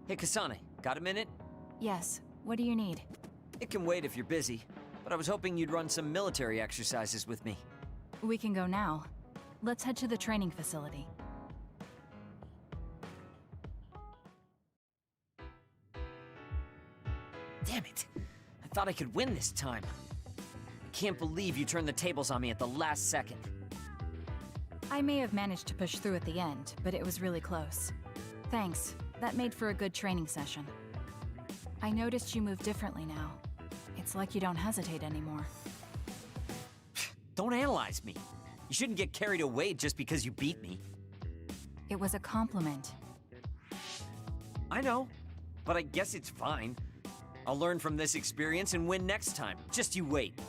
Hey, Kasane, got a minute? Yes. What do you need? It can wait if you're busy, but I was hoping you'd run some military exercises with me. We can go now. Let's head to the training facility. Damn it! I thought I could win this time. I can't believe you turned the tables on me at the last second. I may have managed to push through at the end, but it was really close. Thanks. That made for a good training session. I noticed you move differently now. It's like you don't hesitate anymore. Don't analyze me. You shouldn't get carried away just because you beat me. It was a compliment. I know, but I guess it's fine. I'll learn from this experience and win next time. Just you wait.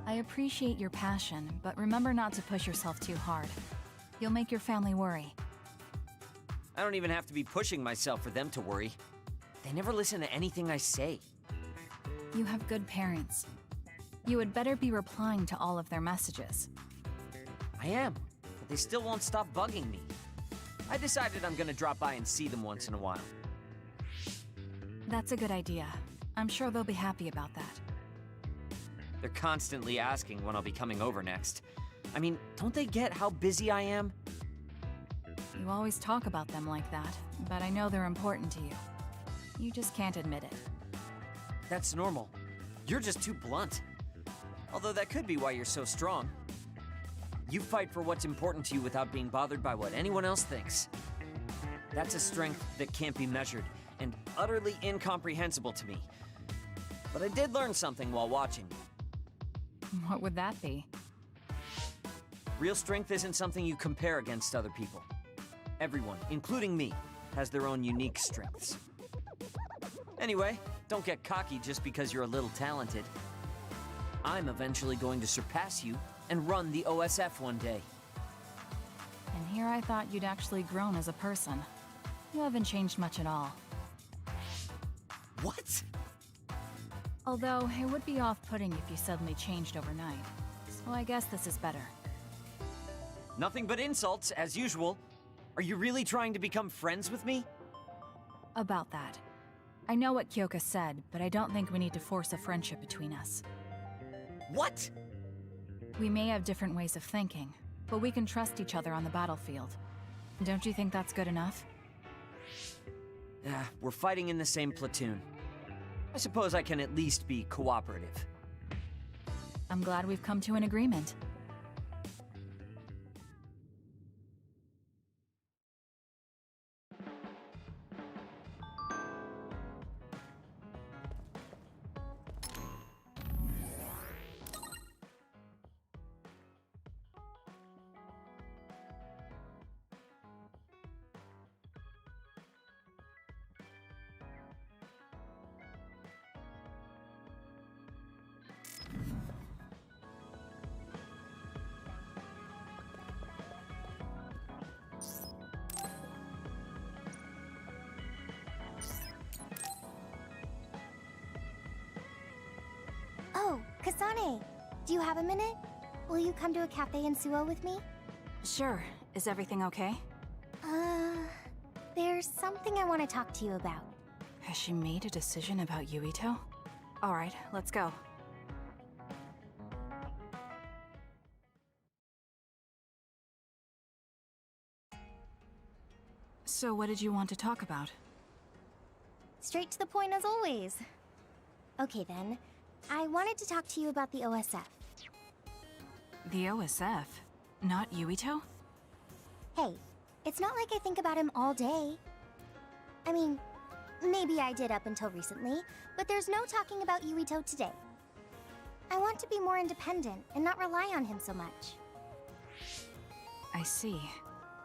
I appreciate your passion, but remember not to push yourself too hard. You'll make your family worry. I don't even have to be pushing myself for them to worry. They never listen to anything I say. You have good parents. You would better be replying to all of their messages. I am, but they still won't stop bugging me. I decided I'm gonna drop by and see them once in a while. That's a good idea. I'm sure they'll be happy about that. They're constantly asking when I'll be coming over next. I mean, don't they get how busy I am? You always talk about them like that, but I know they're important to you. You just can't admit it. That's normal. You're just too blunt. Although that could be why you're so strong. You fight for what's important to you without being bothered by what anyone else thinks. That's a strength that can't be measured, and utterly incomprehensible to me. But I did learn something while watching. What would that be? Real strength isn't something you compare against other people. Everyone, including me, has their own unique strengths. Anyway, don't get cocky just because you're a little talented. I'm eventually going to surpass you and run the OSF one day. And here I thought you'd actually grown as a person. You haven't changed much at all. What? Although, it would be off-putting if you suddenly changed overnight. So I guess this is better. Nothing but insults, as usual. Are you really trying to become friends with me? About that. I know what Kyoka said, but I don't think we need to force a friendship between us. What? We may have different ways of thinking, but we can trust each other on the battlefield. Don't you think that's good enough? We're fighting in the same platoon. I suppose I can at least be cooperative. I'm glad we've come to an agreement. Oh, Kasane, do you have a minute? Will you come to a cafe in Suo with me? Sure. Is everything okay? There's something I want to talk to you about. Has she made a decision about Yuito? Alright, let's go. So what did you want to talk about? Straight to the point as always. Okay then, I wanted to talk to you about the OSF. The OSF? Not Yuito? Hey, it's not like I think about him all day. I mean, maybe I did up until recently, but there's no talking about Yuito today. I want to be more independent and not rely on him so much. I see.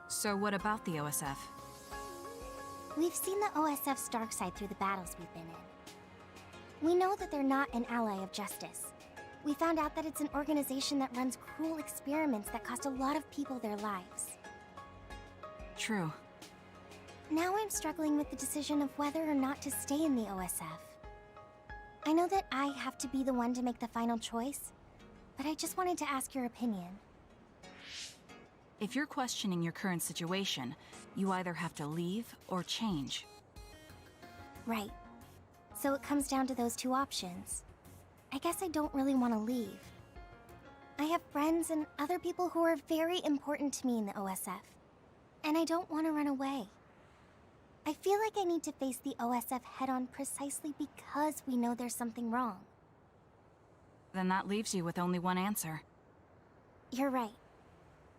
So what about the OSF? We've seen the OSF's dark side through the battles we've been in. We know that they're not an ally of justice. We found out that it's an organization that runs cruel experiments that cost a lot of people their lives. True. Now I'm struggling with the decision of whether or not to stay in the OSF. I know that I have to be the one to make the final choice, but I just wanted to ask your opinion. If you're questioning your current situation, you either have to leave or change. Right. So it comes down to those two options. I guess I don't really want to leave. I have friends and other people who are very important to me in the OSF. And I don't want to run away. I feel like I need to face the OSF head-on precisely because we know there's something wrong. Then that leaves you with only one answer. You're right.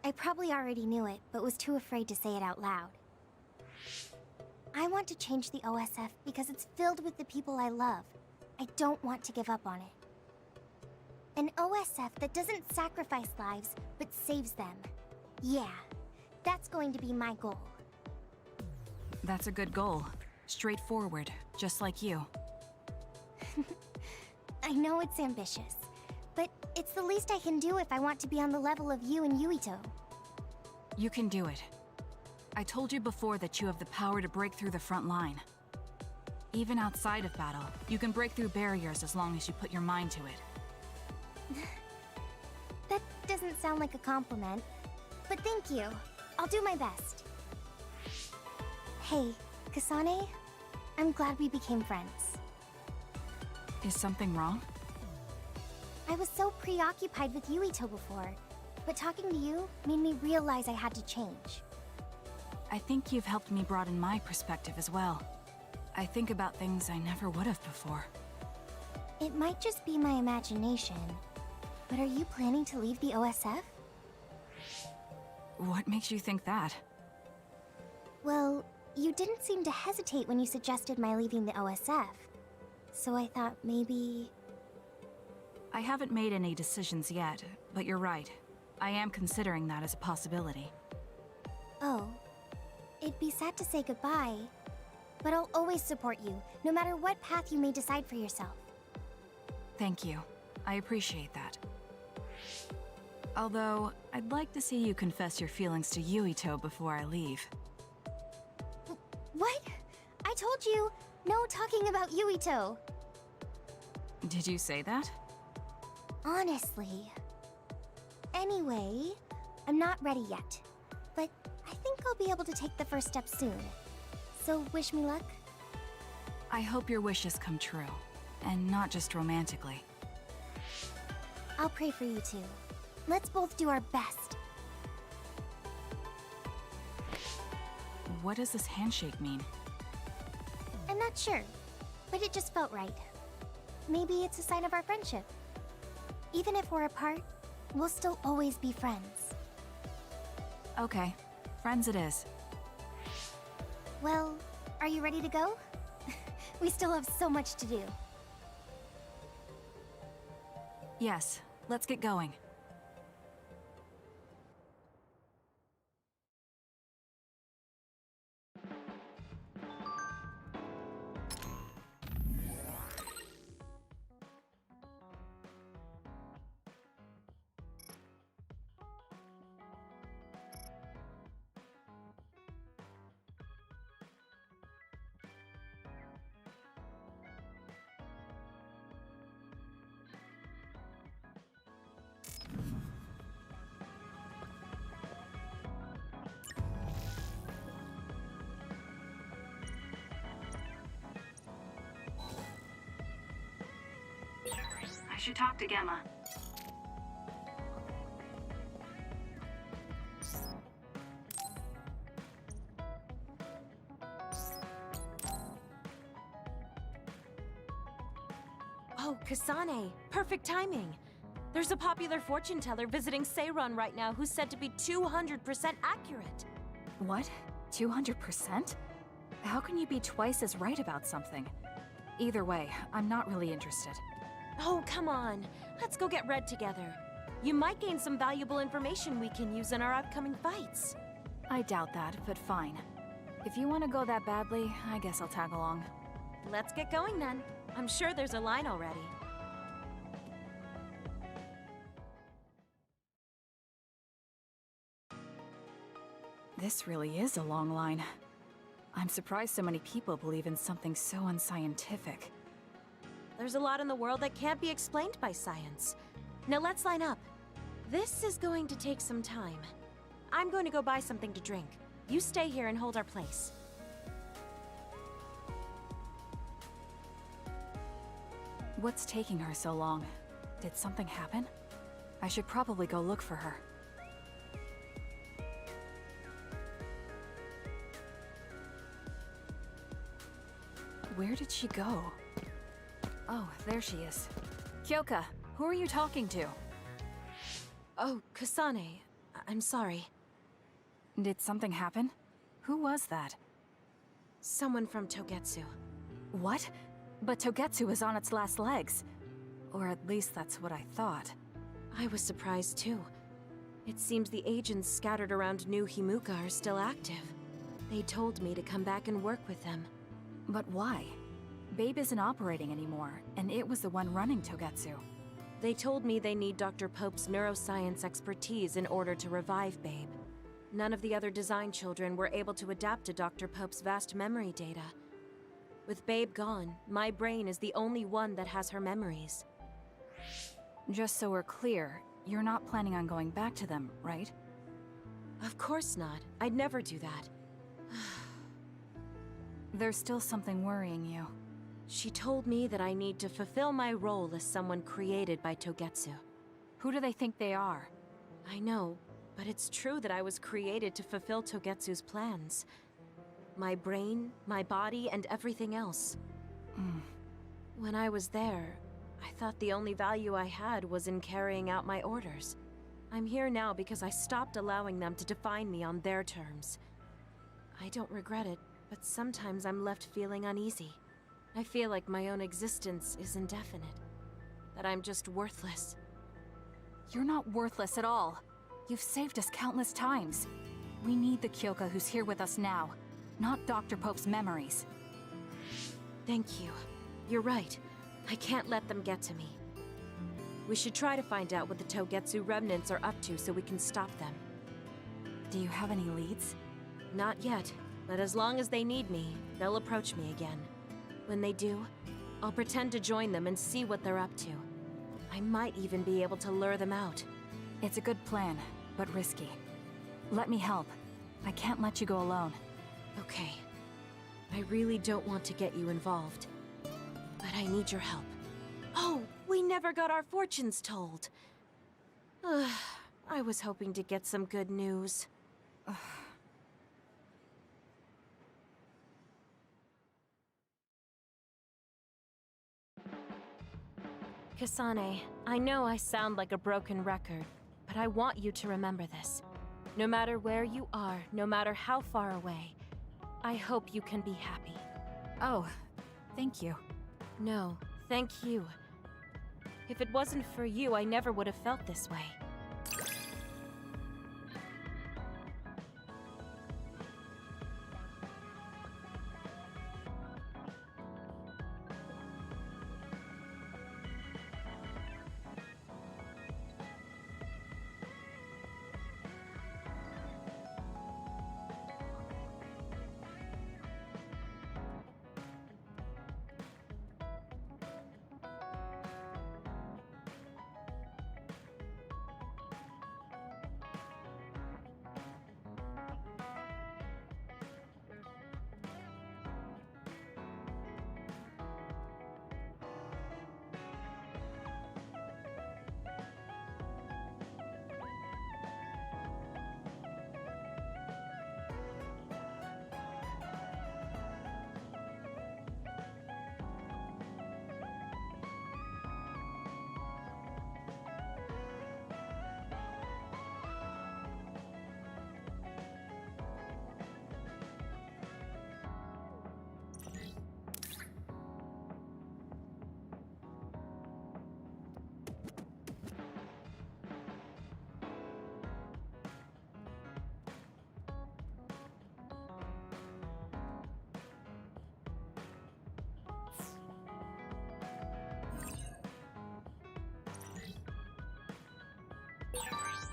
I probably already knew it, but was too afraid to say it out loud. I want to change the OSF because it's filled with the people I love. I don't want to give up on it. An OSF that doesn't sacrifice lives, but saves them. Yeah, that's going to be my goal. That's a good goal. Straightforward, just like you. I know it's ambitious, but it's the least I can do if I want to be on the level of you and Yuito. You can do it. I told you before that you have the power to break through the front line. Even outside of battle, you can break through barriers as long as you put your mind to it. That doesn't sound like a compliment, but thank you. I'll do my best. Hey, Kasane, I'm glad we became friends. Is something wrong? I was so preoccupied with Yuito before, but talking to you made me realize I had to change. I think you've helped me broaden my perspective as well. I think about things I never would have before. It might just be my imagination, but are you planning to leave the OSF? What makes you think that? Well, you didn't seem to hesitate when you suggested my leaving the OSF, so I thought maybe... I haven't made any decisions yet, but you're right. I am considering that as a possibility. Oh, it'd be sad to say goodbye, but I'll always support you, no matter what path you may decide for yourself. Thank you. I appreciate that. Although, I'd like to see you confess your feelings to Yuito before I leave. What? I told you, no talking about Yuito. Did you say that? Honestly. Anyway, I'm not ready yet, but I think I'll be able to take the first step soon. So wish me luck. I hope your wishes come true, and not just romantically. I'll pray for you too. Let's both do our best. What does this handshake mean? I'm not sure, but it just felt right. Maybe it's a sign of our friendship. Even if we're apart, we'll still always be friends. Okay, friends it is. Well, are you ready to go? We still have so much to do. Yes, let's get going. I should talk to Gemma. Oh, Kasane. Perfect timing. There's a popular fortune teller visiting Seiron right now who's said to be 200% accurate. What? 200%? How can you be twice as right about something? Either way, I'm not really interested. Oh, come on. Let's go get Red together. You might gain some valuable information we can use in our upcoming fights. I doubt that, but fine. If you want to go that badly, I guess I'll tag along. Let's get going then. I'm sure there's a line already. This really is a long line. I'm surprised so many people believe in something so unscientific. There's a lot in the world that can't be explained by science. Now let's line up. This is going to take some time. I'm going to go buy something to drink. You stay here and hold our place. What's taking her so long? Did something happen? I should probably go look for her. Where did she go? Oh, there she is. Kyoka, who are you talking to? Oh, Kasane. I'm sorry. Did something happen? Who was that? Someone from Togetsu. What? But Togetsu is on its last legs. Or at least that's what I thought. I was surprised too. It seems the agents scattered around New Himuka are still active. They told me to come back and work with them. But why? Babe isn't operating anymore, and it was the one running Togetsu. They told me they need Dr. Pope's neuroscience expertise in order to revive Babe. None of the other design children were able to adapt to Dr. Pope's vast memory data. With Babe gone, my brain is the only one that has her memories. Just so we're clear, you're not planning on going back to them, right? Of course not. I'd never do that. There's still something worrying you. She told me that I need to fulfill my role as someone created by Togetsu. Who do they think they are? I know, but it's true that I was created to fulfill Togetsu's plans. My brain, my body, and everything else. When I was there, I thought the only value I had was in carrying out my orders. I'm here now because I stopped allowing them to define me on their terms. I don't regret it, but sometimes I'm left feeling uneasy. I feel like my own existence is indefinite. That I'm just worthless. You're not worthless at all. You've saved us countless times. We need the Kyoka who's here with us now, not Dr. Pope's memories. Thank you. You're right. I can't let them get to me. We should try to find out what the Togetsu remnants are up to so we can stop them. Do you have any leads? Not yet, but as long as they need me, they'll approach me again. When they do, I'll pretend to join them and see what they're up to. I might even be able to lure them out. It's a good plan, but risky. Let me help. I can't let you go alone. Okay. I really don't want to get you involved. But I need your help. Oh, we never got our fortunes told. I was hoping to get some good news. Kasane, I know I sound like a broken record, but I want you to remember this. No matter where you are, no matter how far away, I hope you can be happy. Oh, thank you. No, thank you. If it wasn't for you, I never would have felt this way.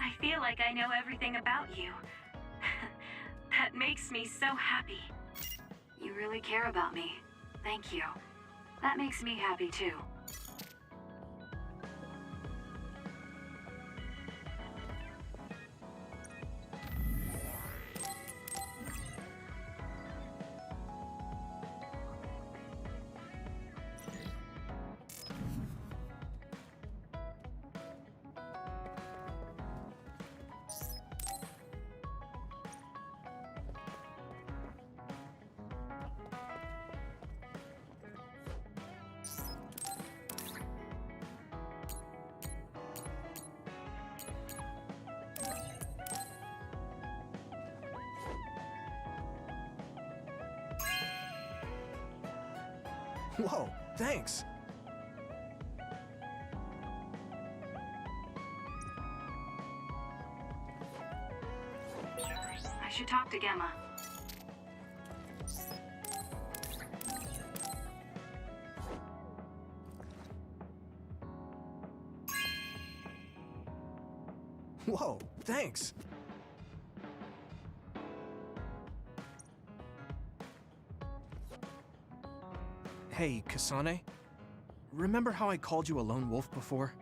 I feel like I know everything about you. That makes me so happy. You really care about me. Thank you. That makes me happy too. Whoa, thanks! I should talk to Gemma. Whoa, thanks! Hey, Kasane. Remember how I called you a lone wolf before?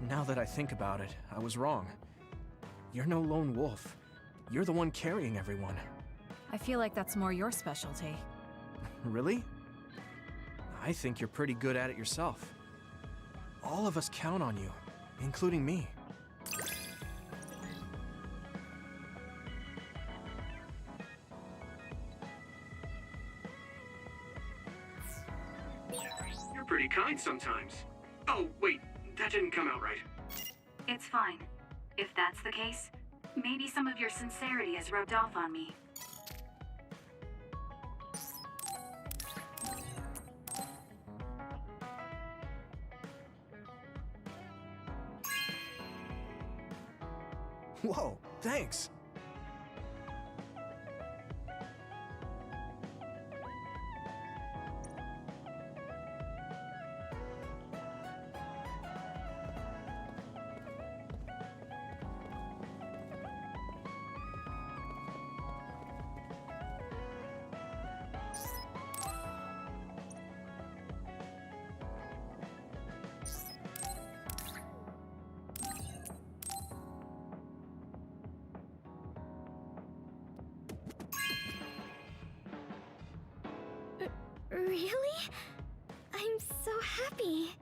Now that I think about it, I was wrong. You're no lone wolf. You're the one carrying everyone. I feel like that's more your specialty. Really? I think you're pretty good at it yourself. All of us count on you, including me. You're pretty kind sometimes. Oh, wait, that didn't come out right. It's fine. If that's the case, maybe some of your sincerity has rubbed off on me. Whoa, thanks! Really? I'm so happy.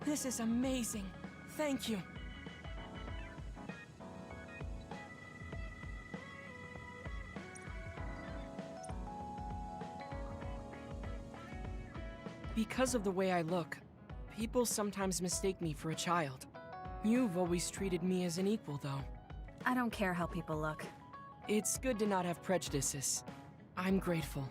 This is amazing. Thank you. Because of the way I look, people sometimes mistake me for a child. You've always treated me as an equal, though. I don't care how people look. It's good to not have prejudices. I'm grateful.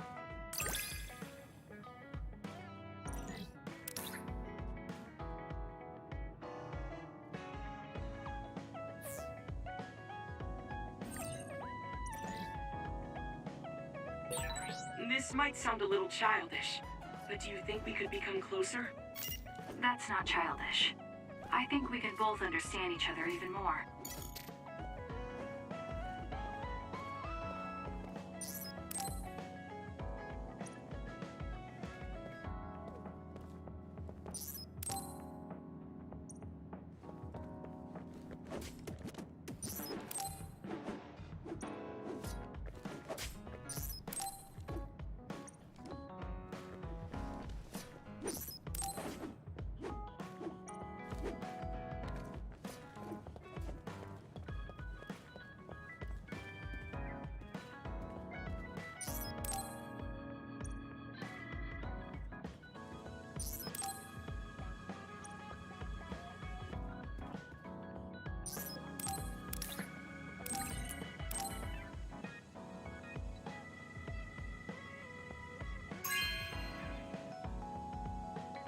This might sound a little childish, but do you think we could become closer? That's not childish. I think we could both understand each other even more.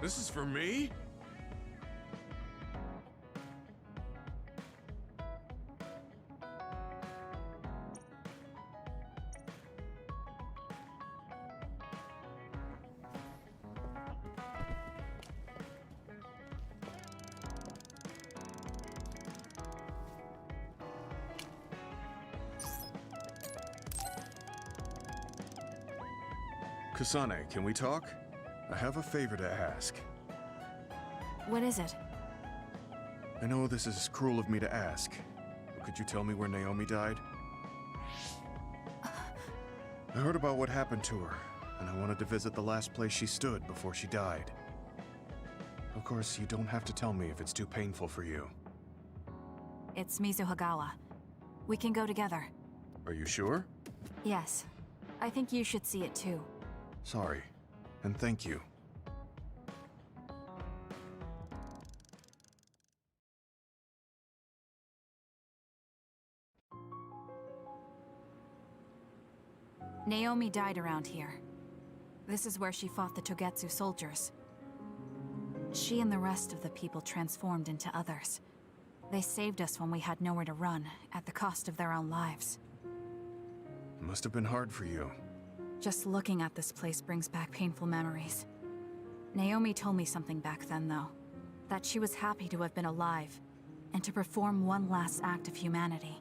This is for me? Kasane, can we talk? I have a favor to ask. What is it? I know this is cruel of me to ask, but could you tell me where Naomi died? I heard about what happened to her, and I wanted to visit the last place she stood before she died. Of course, you don't have to tell me if it's too painful for you. It's Mizuhagawa. We can go together. Are you sure? Yes. I think you should see it too. Sorry. And thank you. Naomi died around here. This is where she fought the Togetsu soldiers. She and the rest of the people transformed into others. They saved us when we had nowhere to run, at the cost of their own lives. It must have been hard for you. Just looking at this place brings back painful memories. Naomi told me something back then, though. That she was happy to have been alive, and to perform one last act of humanity.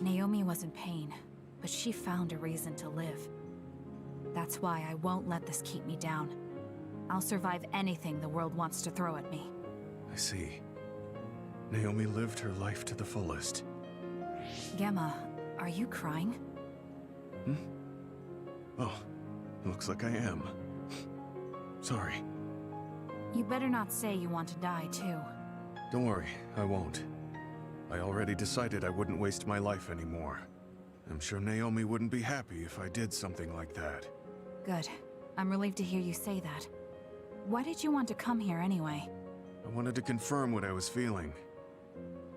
Naomi was in pain, but she found a reason to live. That's why I won't let this keep me down. I'll survive anything the world wants to throw at me. I see. Naomi lived her life to the fullest. Gemma, are you crying? Oh, looks like I am. Sorry. You better not say you want to die, too. Don't worry, I won't. I already decided I wouldn't waste my life anymore. I'm sure Naomi wouldn't be happy if I did something like that. Good. I'm relieved to hear you say that. Why did you want to come here anyway? I wanted to confirm what I was feeling.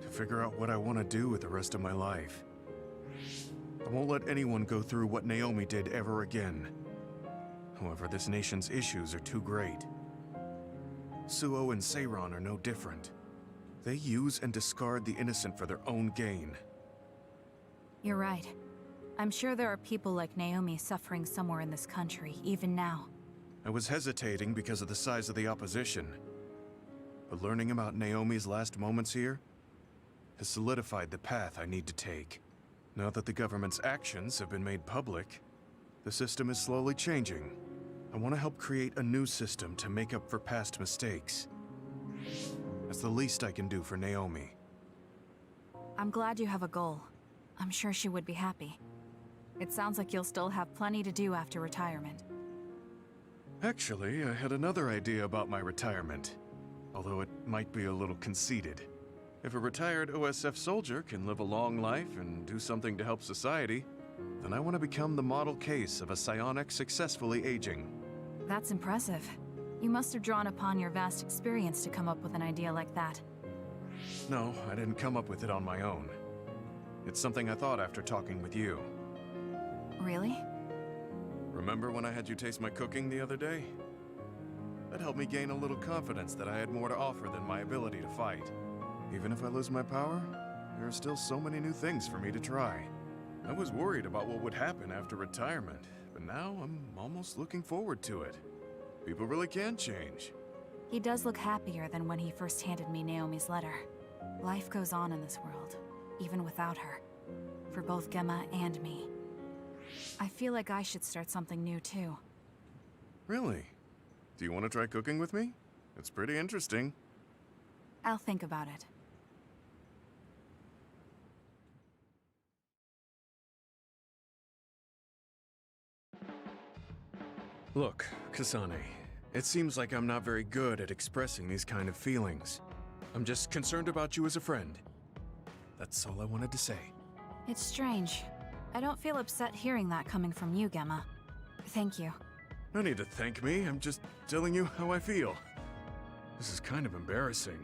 To figure out what I want to do with the rest of my life. I won't let anyone go through what Naomi did ever again. However, this nation's issues are too great. Suo and Seiron are no different. They use and discard the innocent for their own gain. You're right. I'm sure there are people like Naomi suffering somewhere in this country, even now. I was hesitating because of the size of the opposition. But learning about Naomi's last moments here has solidified the path I need to take. Now that the government's actions have been made public, the system is slowly changing. I want to help create a new system to make up for past mistakes. That's the least I can do for Naomi. I'm glad you have a goal. I'm sure she would be happy. It sounds like you'll still have plenty to do after retirement. Actually, I had another idea about my retirement, although it might be a little conceited. If a retired OSF soldier can live a long life and do something to help society, then I want to become the model case of a psionic successfully aging. That's impressive. You must have drawn upon your vast experience to come up with an idea like that. No, I didn't come up with it on my own. It's something I thought after talking with you. Really? Remember when I had you taste my cooking the other day? That helped me gain a little confidence that I had more to offer than my ability to fight. Even if I lose my power, there are still so many new things for me to try. I was worried about what would happen after retirement, but now I'm almost looking forward to it. People really can change. He does look happier than when he first handed me Naomi's letter. Life goes on in this world, even without her. For both Gemma and me. I feel like I should start something new too. Really? Do you want to try cooking with me? It's pretty interesting. I'll think about it. Look, Kasane, it seems like I'm not very good at expressing these kind of feelings. I'm just concerned about you as a friend. That's all I wanted to say. It's strange. I don't feel upset hearing that coming from you, Gemma. Thank you. No need to thank me, I'm just telling you how I feel. This is kind of embarrassing.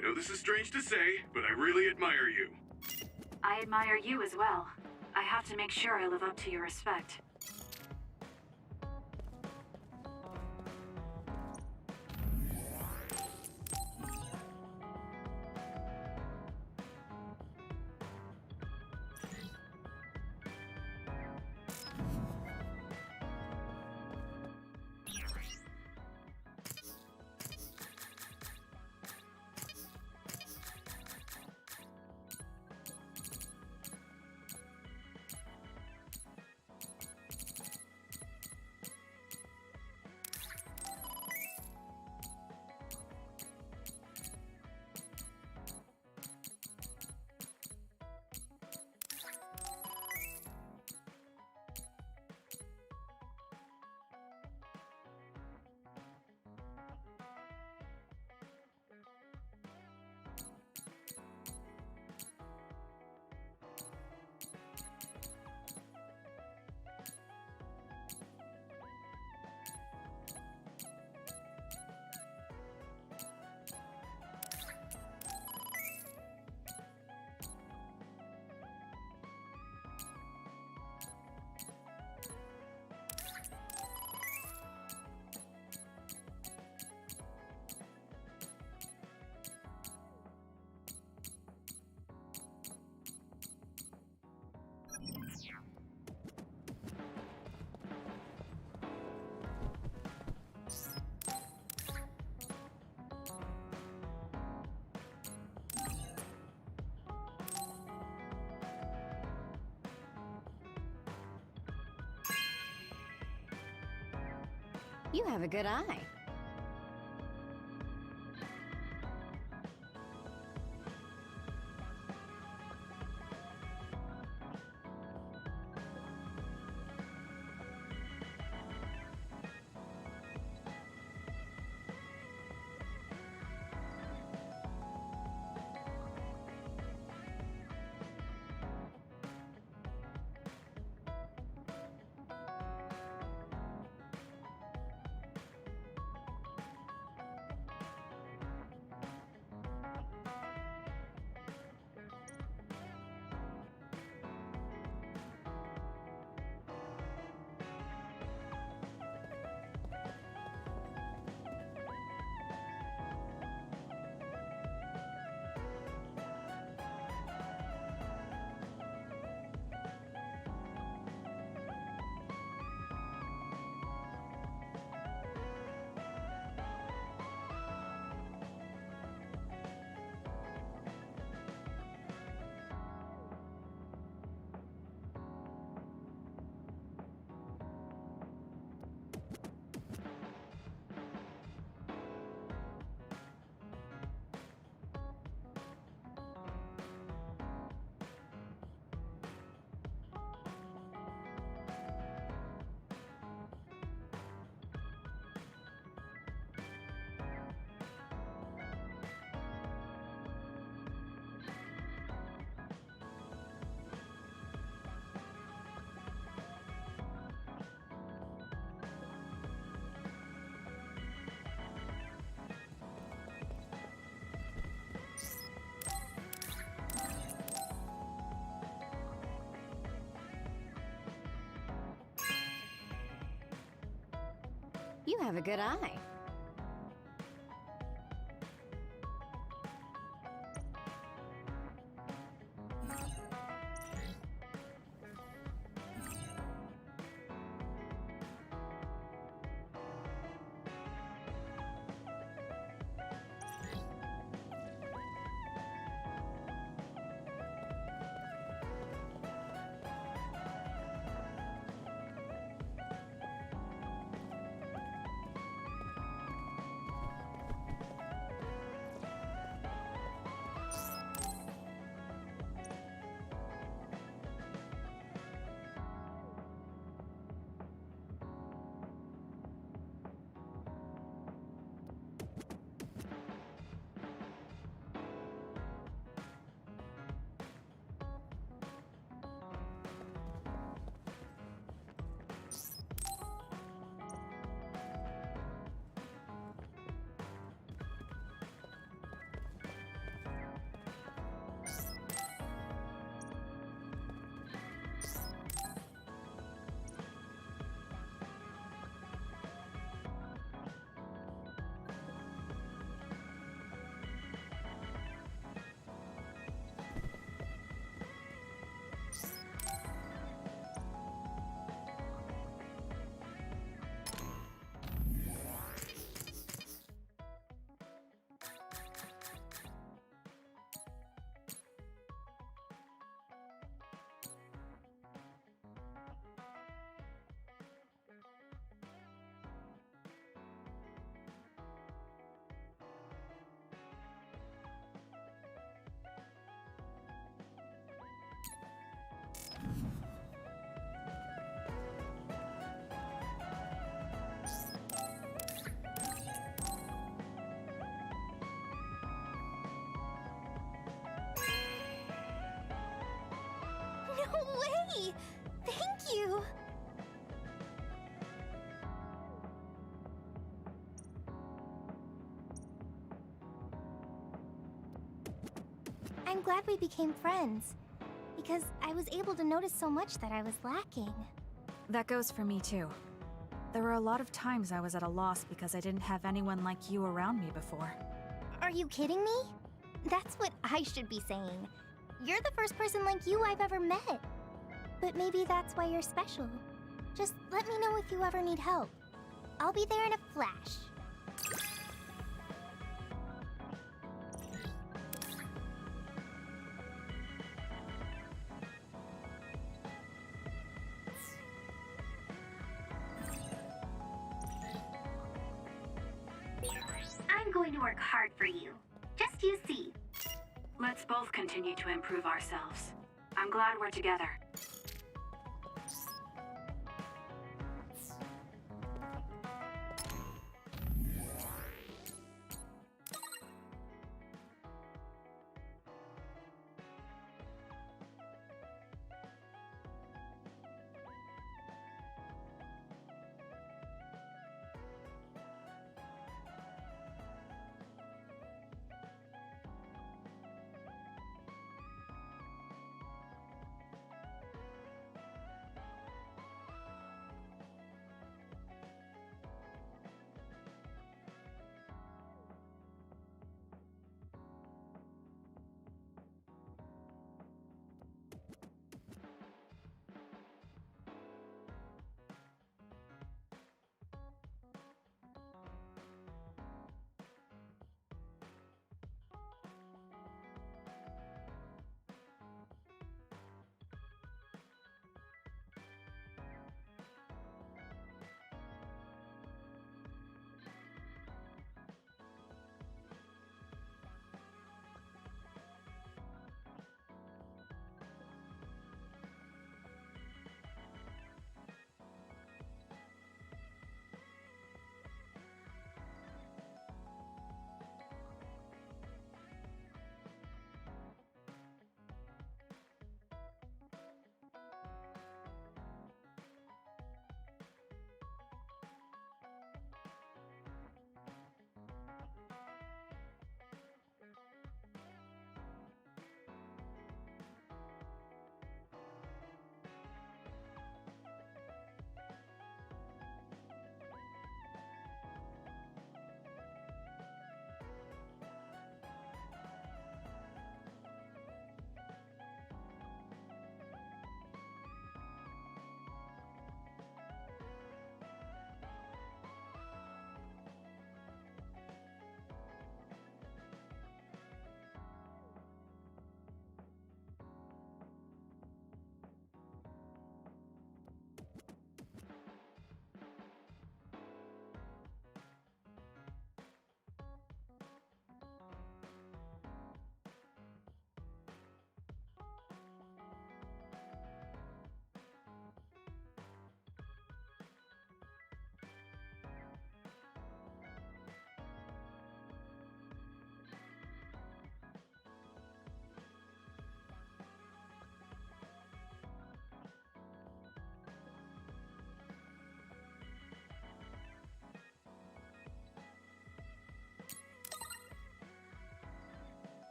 I know this is strange to say, but I really admire you. I admire you as well. I have to make sure I live up to your respect. You have a good eye. You have a good eye. No way! Thank you! I'm glad we became friends, because I was able to notice so much that I was lacking. That goes for me too. There were a lot of times I was at a loss because I didn't have anyone like you around me before. Are you kidding me? That's what I should be saying. You're the first person like you I've ever met. But maybe that's why you're special. Just let me know if you ever need help. I'll be there in a flash. I'm going to work hard for you. Just you see. Let's both continue to improve ourselves. I'm glad we're together.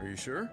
Are you sure?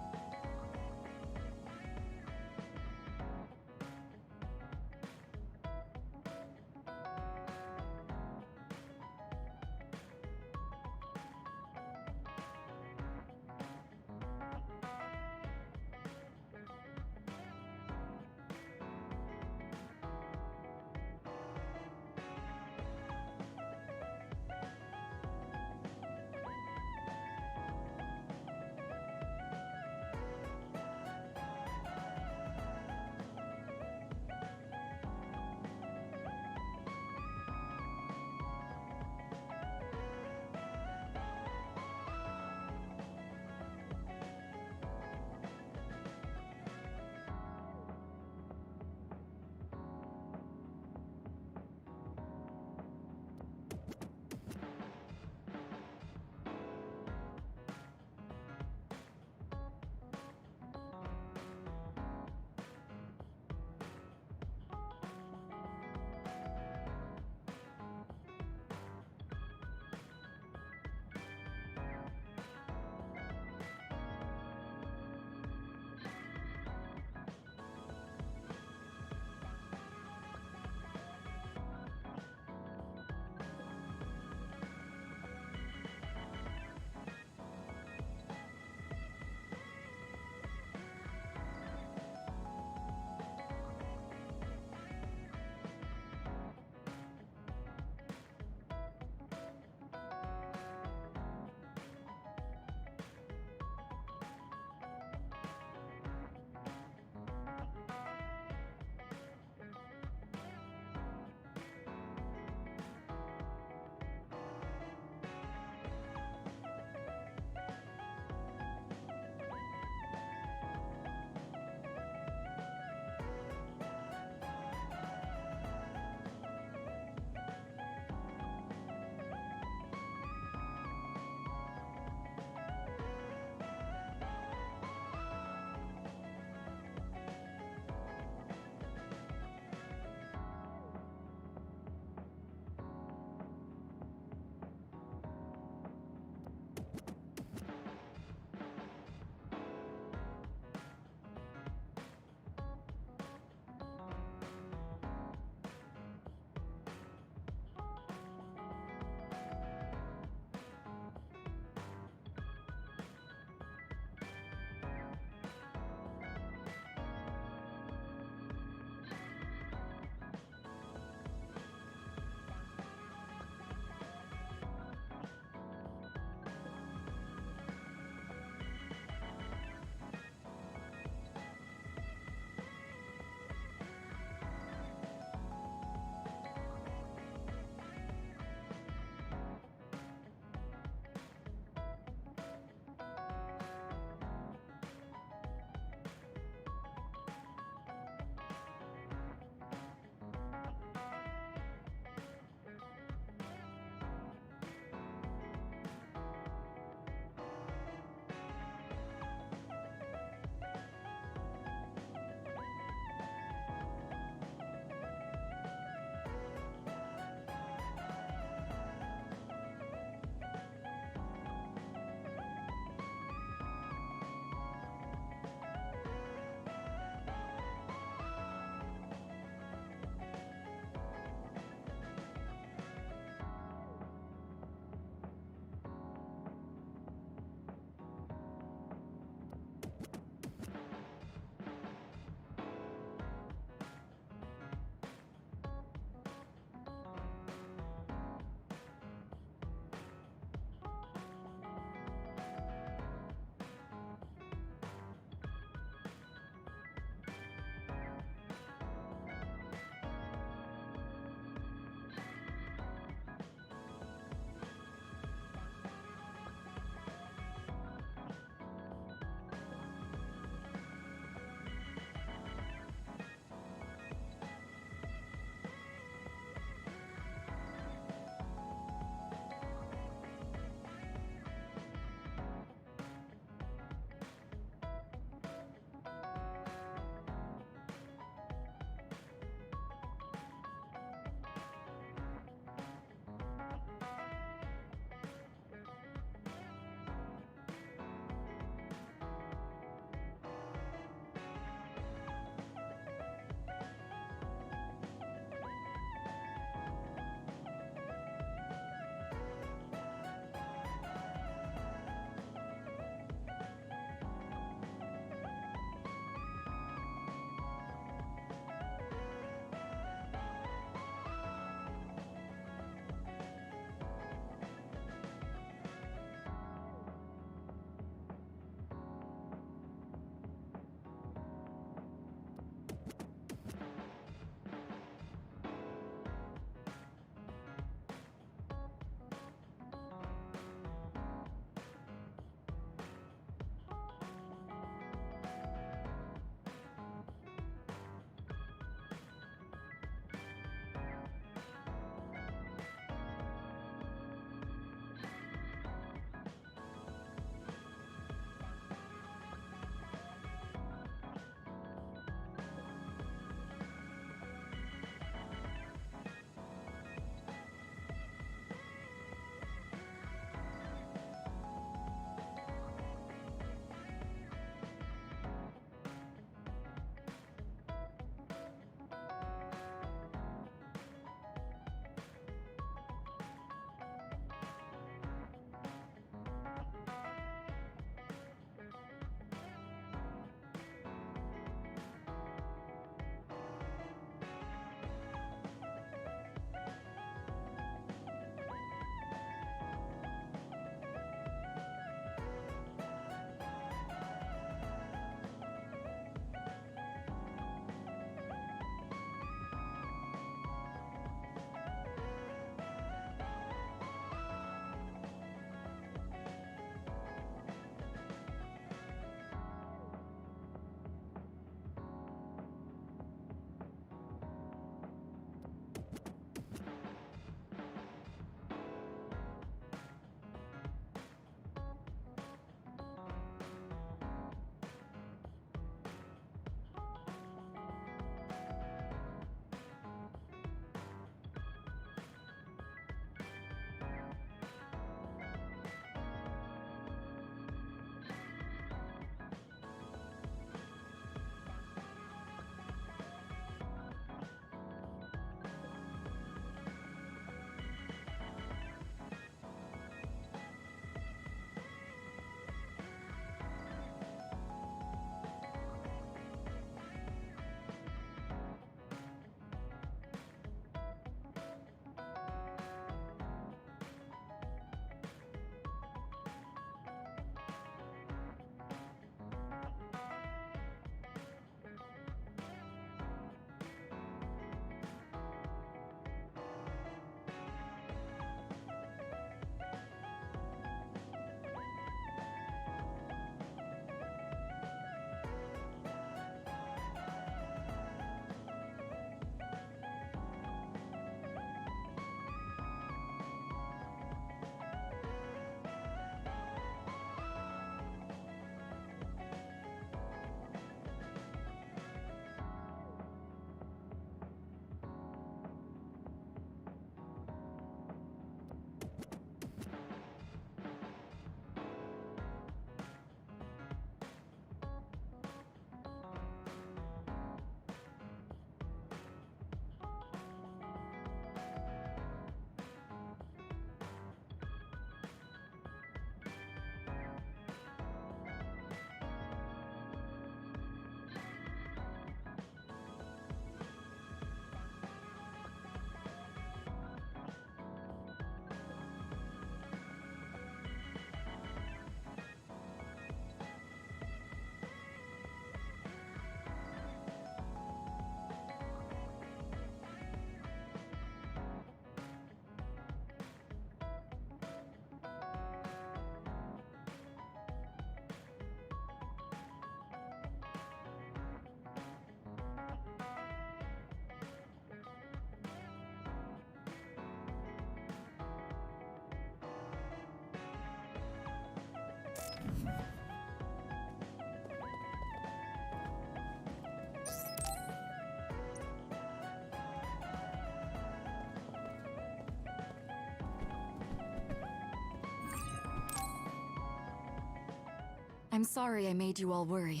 I'm sorry I made you all worry.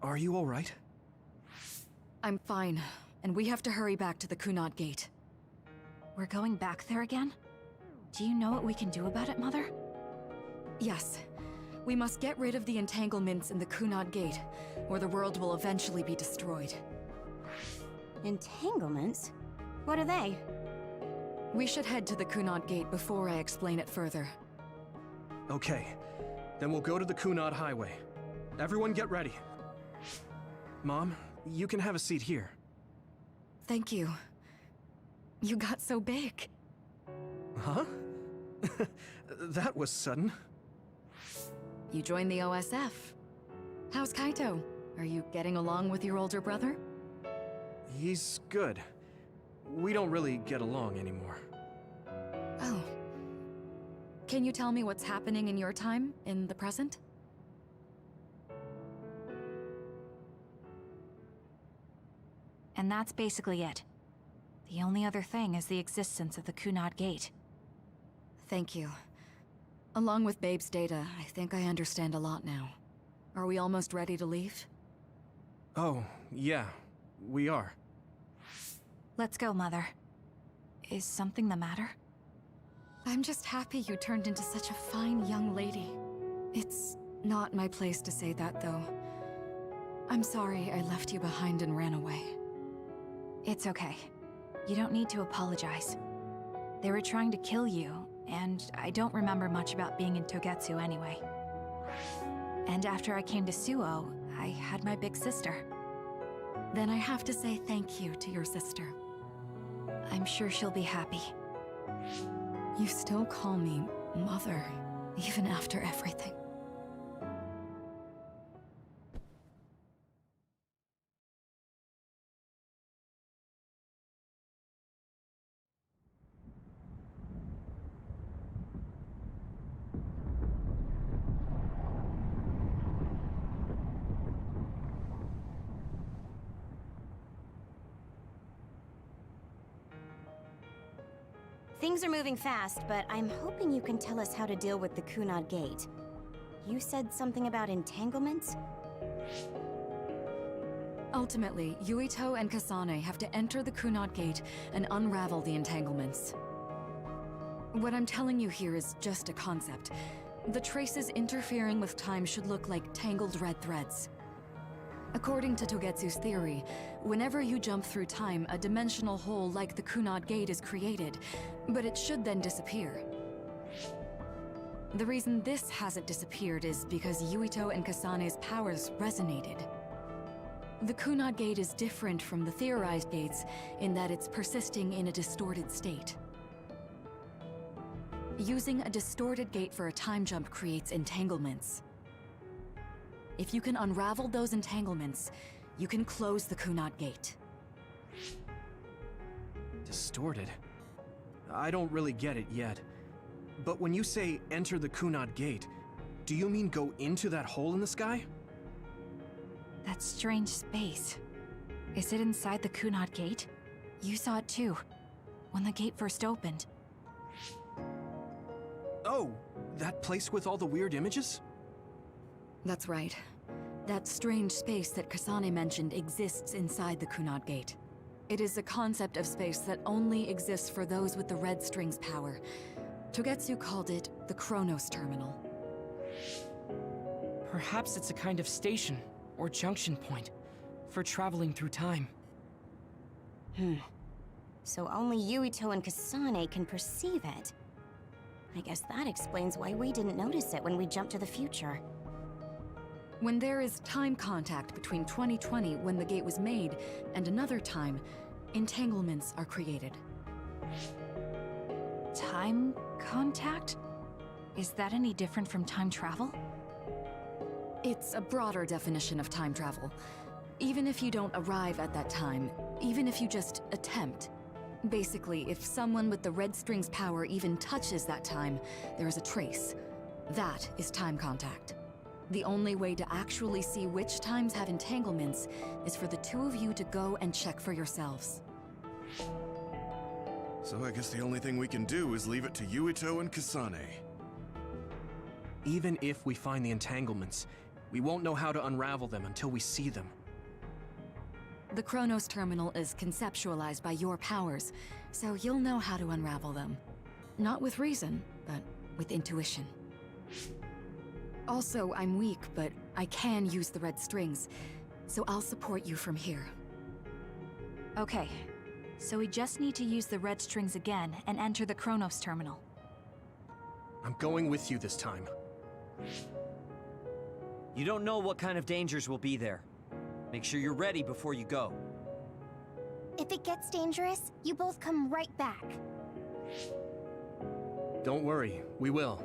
Are you alright? I'm fine, and we have to hurry back to the Kunad Gate. We're going back there again? Do you know what we can do about it, Mother? Yes. We must get rid of the entanglements in the Kunad Gate, or the world will eventually be destroyed. Entanglements? What are they? We should head to the Kunad Gate before I explain it further. Okay. Then we'll go to the Kunad Highway. Everyone get ready. Mom, you can have a seat here. Thank you. You got so big. Huh? That was sudden. You joined the OSF. How's Kaito? Are you getting along with your older brother? He's good. We don't really get along anymore. Oh. Can you tell me what's happening in your time, in the present? And that's basically it. The only other thing is the existence of the Kunad Gate. Thank you. Along with Babe's data, I think I understand a lot now. Are we almost ready to leave? Oh, yeah. We are. Let's go, Mother. Is something the matter? I'm just happy you turned into such a fine young lady. It's not my place to say that, though. I'm sorry I left you behind and ran away. It's okay. You don't need to apologize. They were trying to kill you, and I don't remember much about being in Togetsu anyway. And after I came to Suo, I had my big sister. Then I have to say thank you to your sister. I'm sure she'll be happy. You still call me Mother, even after everything. Things are moving fast, but I'm hoping you can tell us how to deal with the Kunad Gate. You said something about entanglements? Ultimately, Yuito and Kasane have to enter the Kunad Gate and unravel the entanglements. What I'm telling you here is just a concept. The traces interfering with time should look like tangled red threads. According to Togetsu's theory, whenever you jump through time, a dimensional hole like the Kunad Gate is created, but it should then disappear. The reason this hasn't disappeared is because Yuito and Kasane's powers resonated. The Kunad Gate is different from the theorized gates in that it's persisting in a distorted state. Using a distorted gate for a time jump creates entanglements. If you can unravel those entanglements, you can close the Kunad Gate. Distorted? I don't really get it yet. But when you say enter the Kunad Gate, do you mean go into that hole in the sky? That strange space. Is it inside the Kunad Gate? You saw it too, when the gate first opened. Oh, that place with all the weird images? That's right. That strange space that Kasane mentioned exists inside the Kunad Gate. It is a concept of space that only exists for those with the red string's power. Togetsu called it the Chronos Terminal. Perhaps it's a kind of station, or junction point, for traveling through time. So only Yuito and Kasane can perceive it. I guess that explains why we didn't notice it when we jumped to the future. When there is time contact between 2020, when the gate was made, and another time, entanglements are created. Time contact? Is that any different from time travel? It's a broader definition of time travel. Even if you don't arrive at that time, even if you just attempt. Basically, if someone with the red string's power even touches that time, there is a trace. That is time contact. The only way to actually see which times have entanglements is for the two of you to go and check for yourselves. So I guess the only thing we can do is leave it to Yuito and Kasane. Even if we find the entanglements, we won't know how to unravel them until we see them. The Chronos Terminal is conceptualized by your powers, so you'll know how to unravel them. Not with reason, but with intuition. Also, I'm weak, but I can use the red strings, so I'll support you from here. Okay, so we just need to use the red strings again and enter the Chronos Terminal. I'm going with you this time. You don't know what kind of dangers will be there. Make sure you're ready before you go. If it gets dangerous, you both come right back. Don't worry, we will.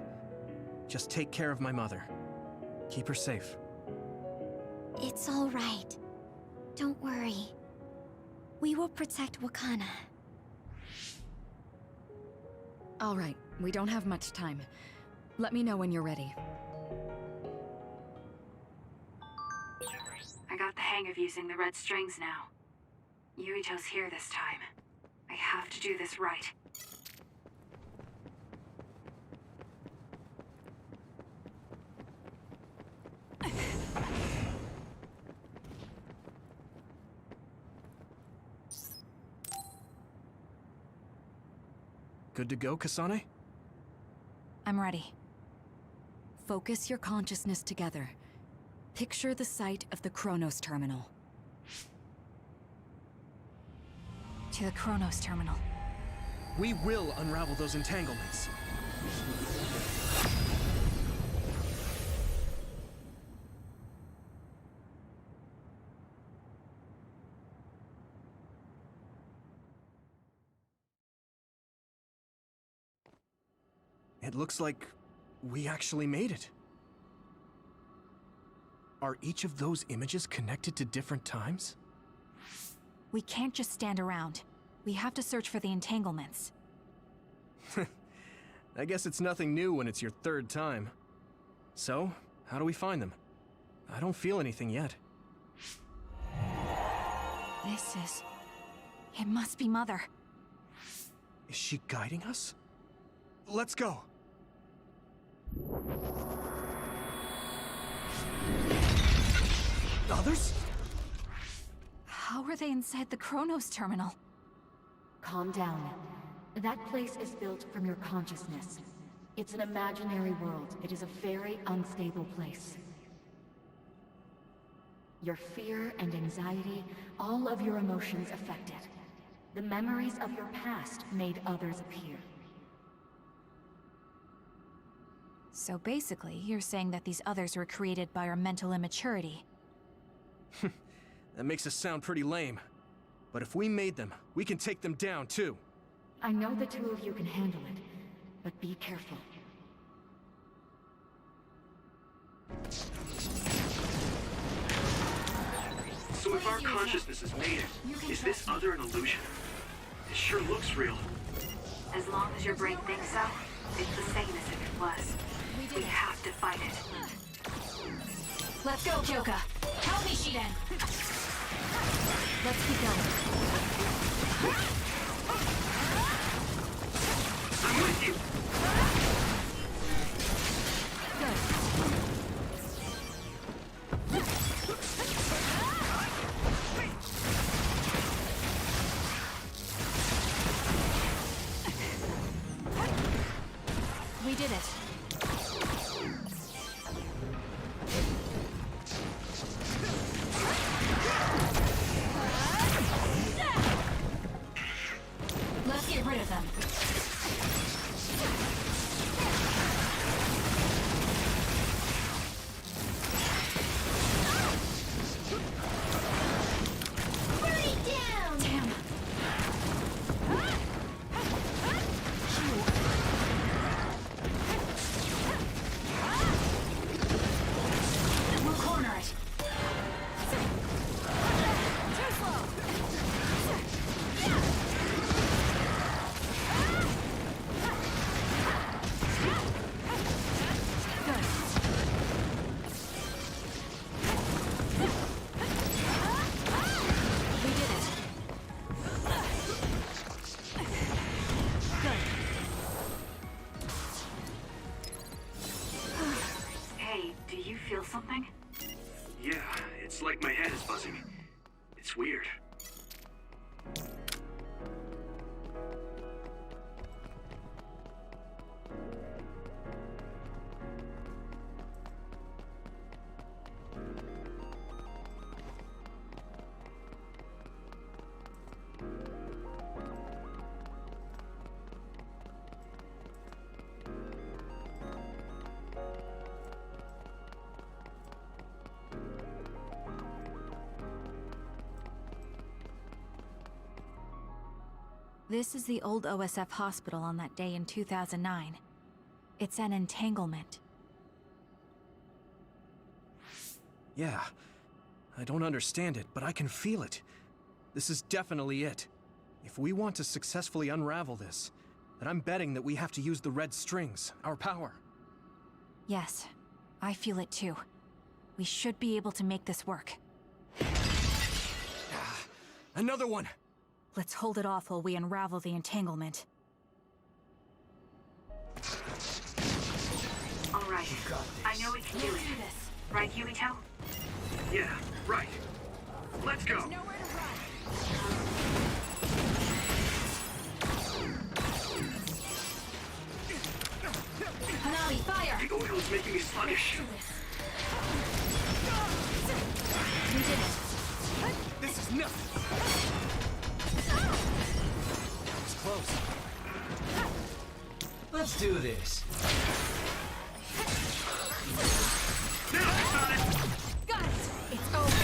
Just take care of my mother. Keep her safe. It's all right. Don't worry. We will protect Wakana. All right, we don't have much time. Let me know when you're ready. I got the hang of using the red strings now. Yuito's here this time. I have to do this right. Good to go, Kasane? I'm ready. Focus your consciousness together. Picture the site of the Chronos Terminal. To the Chronos Terminal. We will unravel those entanglements. It looks like we actually made it. Are each of those images connected to different times? We can't just stand around. We have to search for the entanglements. I guess it's nothing new when it's your third time. So, how do we find them? I don't feel anything yet. It must be Mother. Is she guiding us? Let's go! Others? How are they inside the Chronos Terminal? Calm down. That place is built from your consciousness. It's an imaginary world. It is a very unstable place. Your fear and anxiety, all of your emotions affected. The memories of your past made others appear. So basically, you're saying that these others were created by our mental immaturity. That makes us sound pretty lame. But if we made them, we can take them down too. I know the two of you can handle it, but be careful. So if our consciousness is made, is this other an illusion? It sure looks real. As long as your brain thinks so, it's the same as if it was. We have to fight it. Let's go, Kyoka! Help me, Shiden! Let's keep going. I'm with you. We did it. Let's get rid of them. feel something? Yeah, it's like my head is buzzing. It's weird. This is the old OSF hospital on that day in 2009. It's an entanglement. Yeah. I don't understand it, but I can feel it. This is definitely it. If we want to successfully unravel this, then I'm betting that we have to use the red strings, our power. Yes, I feel it too. We should be able to make this work. Another one! Let's hold it off while we unravel the entanglement. All right. I know we can do it. Right, Yuito? Yeah, right. Let's go. Hanami, fire! The oil is making me sluggish. We did it. This is nothing! That was close. Let's do this. Now, Kasane! Got it! It's over.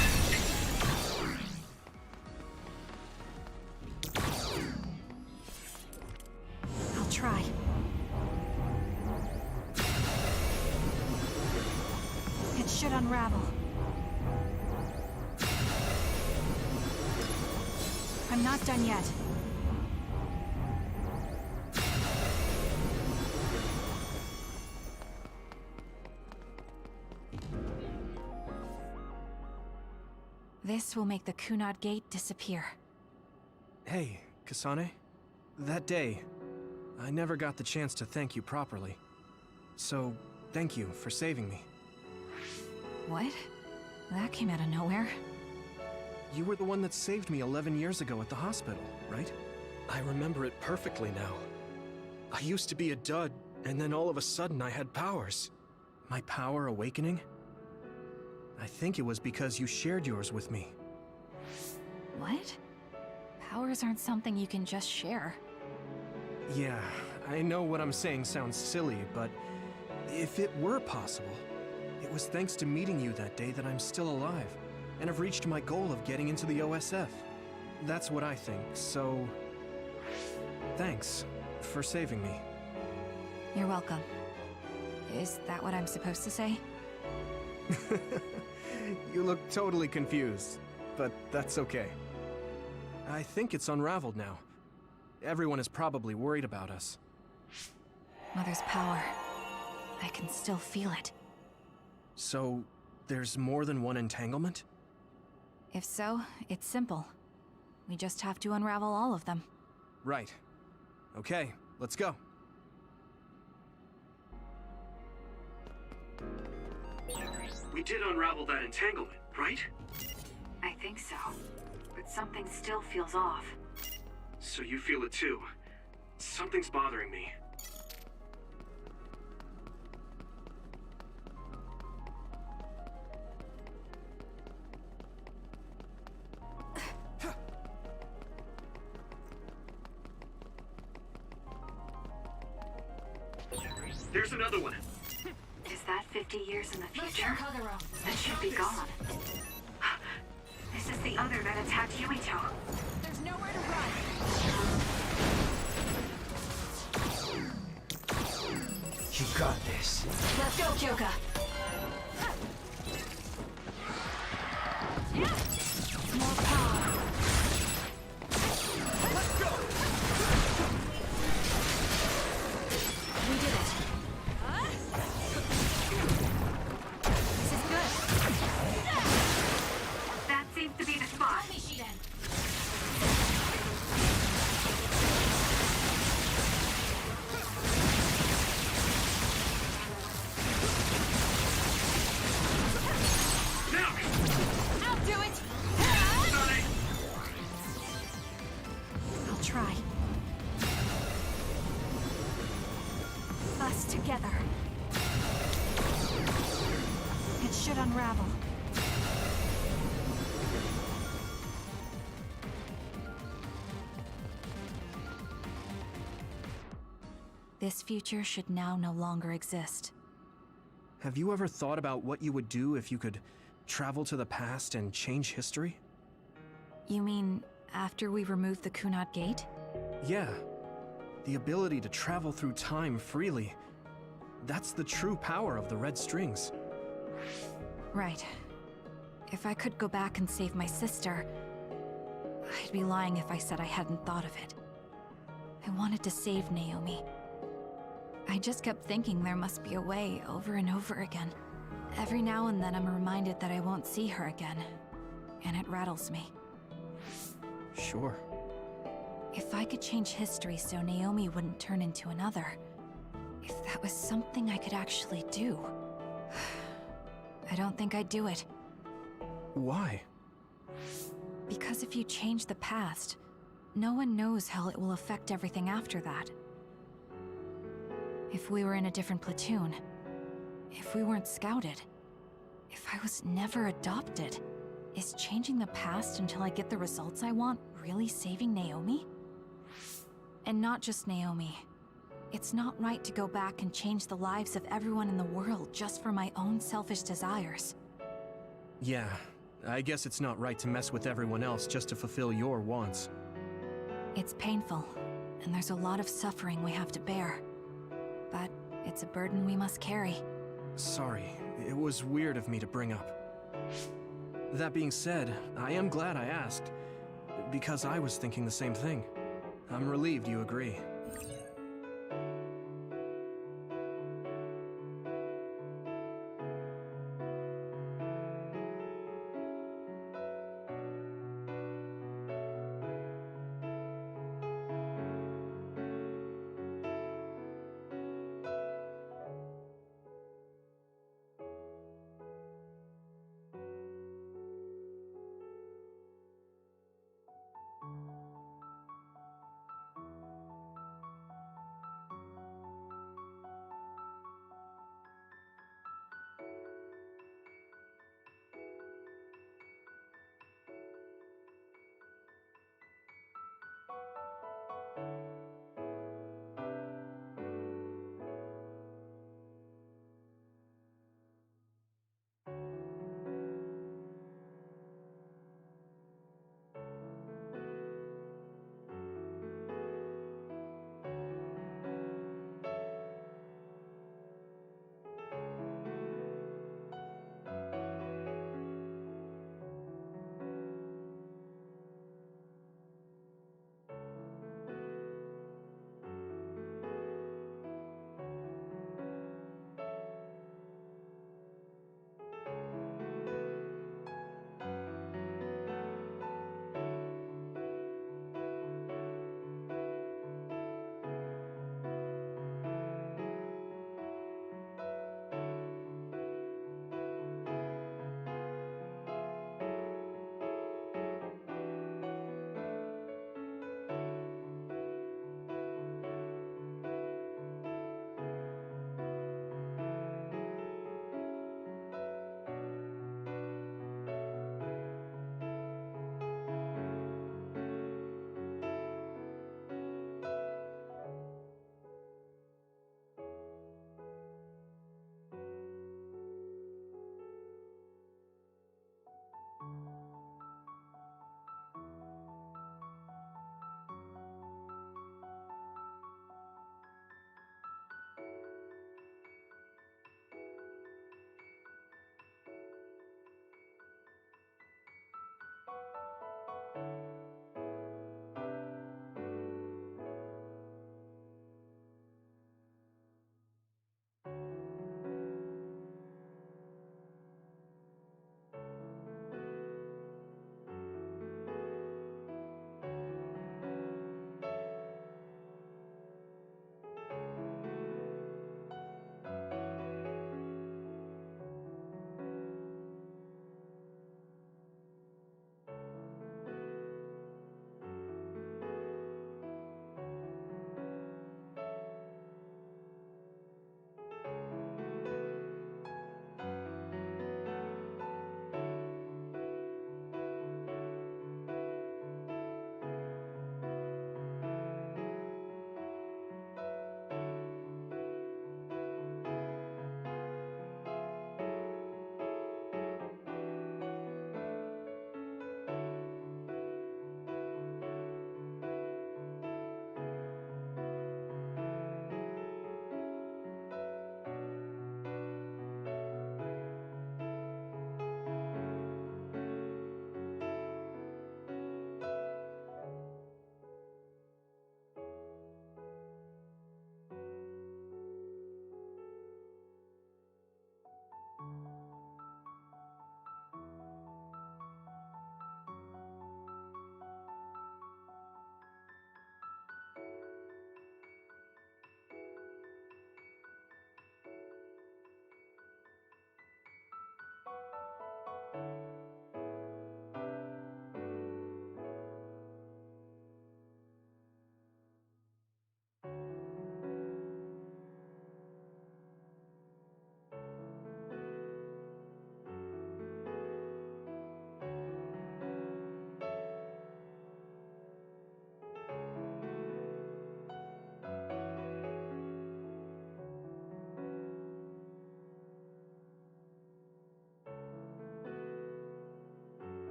I'll try. It should unravel. I'm not done yet. This will make the Kunad Gate disappear. Hey, Kasane. That day, I never got the chance to thank you properly. So, thank you for saving me. What? That came out of nowhere. You were the one that saved me 11 years ago at the hospital, right? I remember it perfectly now. I used to be a dud, and then all of a sudden I had powers. My power awakening? I think it was because you shared yours with me. What? Powers aren't something you can just share. Yeah, I know what I'm saying sounds silly, but if it were possible, it was thanks to meeting you that day that I'm still alive, and have reached my goal of getting into the OSF. That's what I think, so... thanks for saving me. You're welcome. Is that what I'm supposed to say? You look totally confused, but that's okay. I think it's unraveled now. Everyone is probably worried about us. Mother's power. I can still feel it. So, there's more than one entanglement? If so, it's simple. We just have to unravel all of them. Right. Okay, let's go. We did unravel that entanglement, right? I think so. But something still feels off. So you feel it too. Something's bothering me. There's another one. Is that 50 years in the future? That should be gone. This is the other that attacked Yuito. There's nowhere to run. You got this. Let's go, Kyoka. More power. Let's go! We did it. This is good. That seems to be the spot. unravel. This future should now no longer exist. Have you ever thought about what you would do if you could travel to the past and change history? You mean after we remove the Kunad Gate? Yeah. The ability to travel through time freely. That's the true power of the red strings. Right. If I could go back and save my sister, I'd be lying if I said I hadn't thought of it. I wanted to save Naomi. I just kept thinking there must be a way over and over again. Every now and then I'm reminded that I won't see her again, and it rattles me. Sure. If I could change history so Naomi wouldn't turn into another, if that was something I could actually do, I don't think I'd do it. Why? Because if you change the past, no one knows how it will affect everything after that. If we were in a different platoon, if we weren't scouted, if I was never adopted, is changing the past until I get the results I want really saving Naomi? And not just Naomi. It's not right to go back and change the lives of everyone in the world just for my own selfish desires. Yeah, I guess it's not right to mess with everyone else just to fulfill your wants. It's painful, and there's a lot of suffering we have to bear. But it's a burden we must carry. Sorry, it was weird of me to bring up. That being said, I am glad I asked, because I was thinking the same thing. I'm relieved you agree.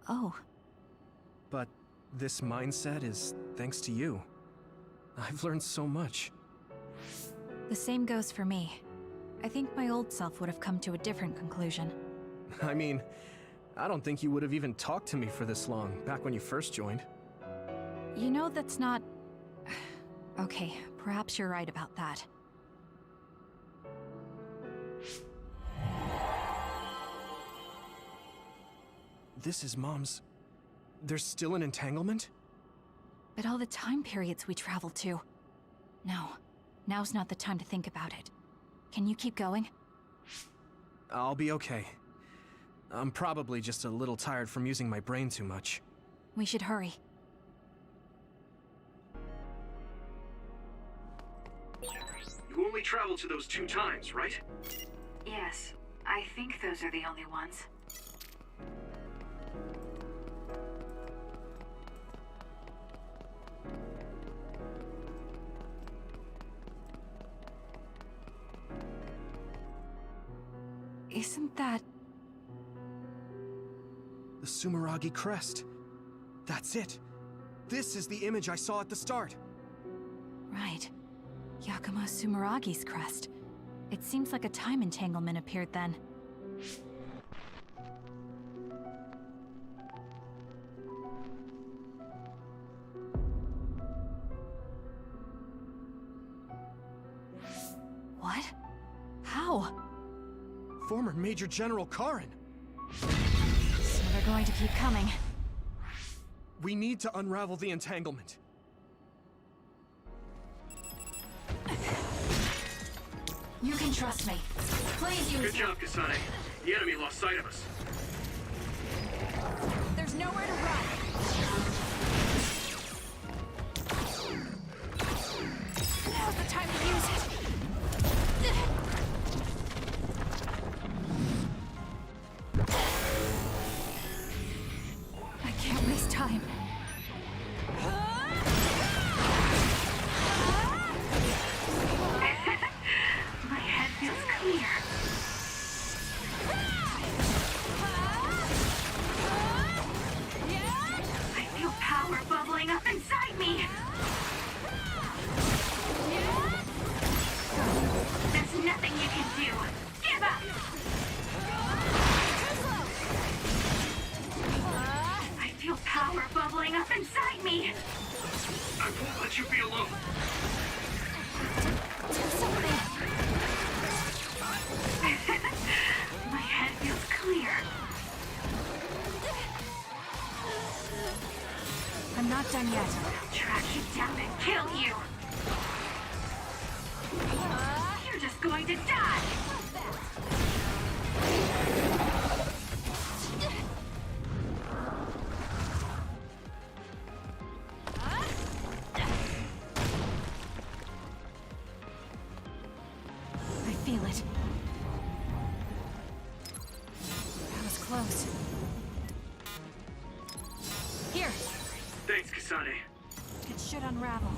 Oh, But this mindset is thanks to you. I've learned so much. the same goes for me. I think my old self would have come to a different conclusion. I mean, I don't think you would have even talked to me for this long, back when you first joined. You know, that's not... Okay, perhaps you're right about that. This is Mom's... There's still an entanglement? But all the time periods we traveled to. No, now's not the time to think about it. Can you keep going? I'll be okay. I'm probably just a little tired from using my brain too much. We should hurry. You only traveled to those 2 times, right? Yes, I think those are the only ones. Isn't that... The Sumeragi crest. That's it. This is the image I saw at the start. Right. Yakumo Sumeragi's crest. It seems like a time entanglement appeared then. What? How? Former Major General Karin. So they're going to keep coming. We need to unravel the entanglement. You can trust me. Please use Good job, Kasane. The enemy lost sight of us. There's nowhere to run. Now's the time to use it. I can't waste time. My head feels clear. I feel power bubbling up inside me. There's nothing you can do. Give up! I feel power bubbling up inside me. I won't let you be alone. My head feels clear. I'm not done yet. I'll track you down and kill you. You're just going to die. I feel it. That was close. Here, Thanks, Kasane. it should unravel.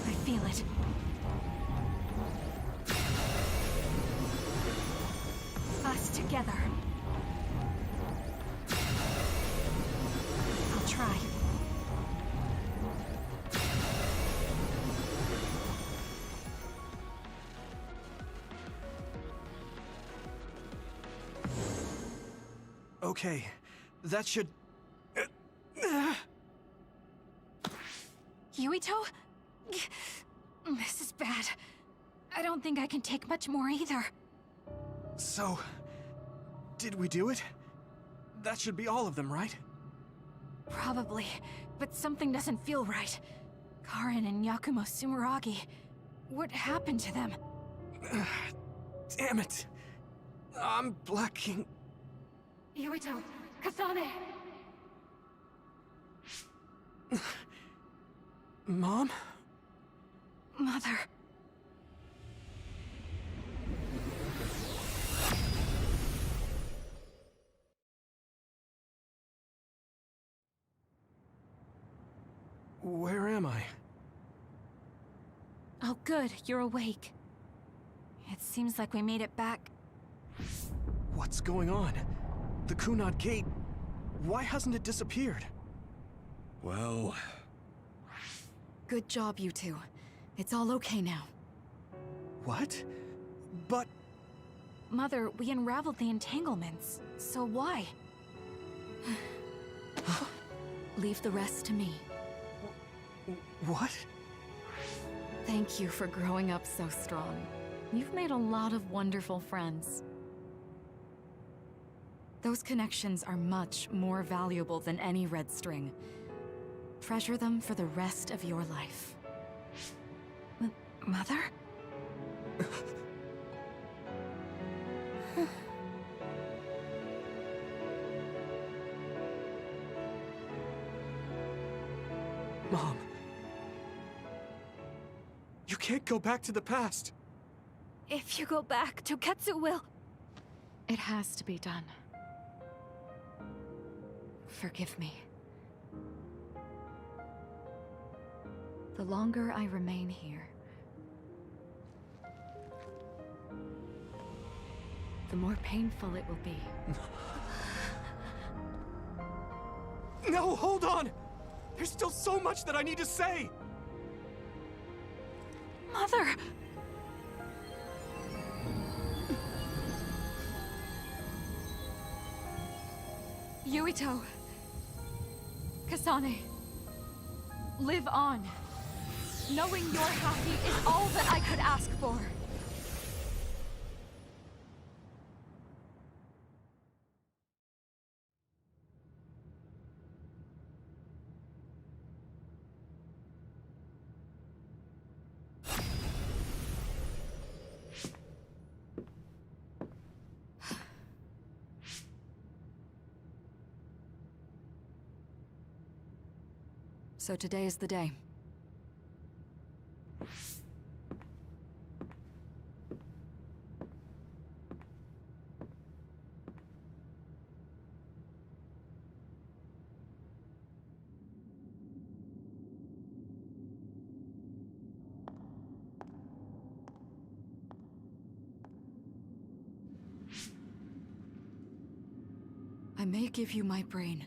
I feel it. Us together. I'll try. Okay, that should... Yuito? This is bad. I don't think I can take much more either. So... did we do it? That should be all of them, right? Probably, but something doesn't feel right. Karin and Yakumo Sumeragi. What happened to them? Damn it. I'm blacking... Yuito! Kasane! Mom? Mother. Where am I? Oh good, you're awake. It seems like we made it back. What What's going on? The Kunad Gate, why hasn't it disappeared? Well... Good job, you two. It's all okay now. What? But... Mother, we unraveled the entanglements, so why? Leave the rest to me. What? Thank you for growing up so strong. You've made a lot of wonderful friends. Those connections are much more valuable than any red string. Treasure them for the rest of your life. Mother? Mom. You can't go back to the past. If you go back, Toketsu will... It has to be done. Forgive me. The longer I remain here, the more painful it will be. No, hold on! There's still so much that I need to say! Mother! Yuito. Kasane. Live on. Knowing you're happy is all that I could ask for. So today is the day. I may give you my brain,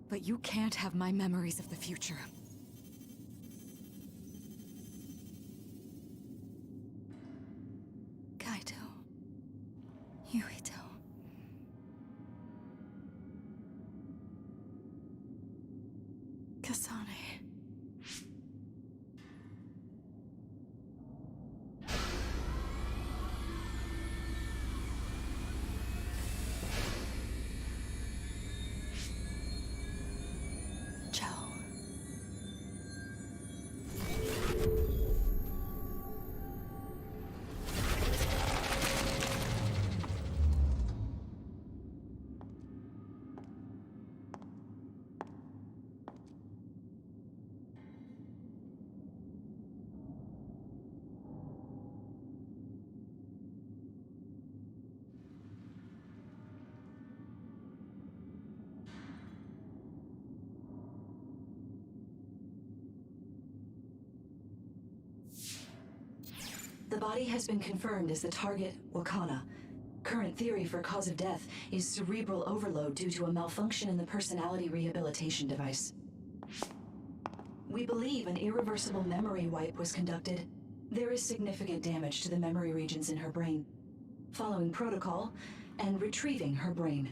but you can't have my memories of the future. Kaito. Yuito. Kasane. The body has been confirmed as the target, Wakana. Current theory for cause of death is cerebral overload due to a malfunction in the personality rehabilitation device. We believe an irreversible memory wipe was conducted. There is significant damage to the memory regions in her brain. Following protocol and retrieving her brain.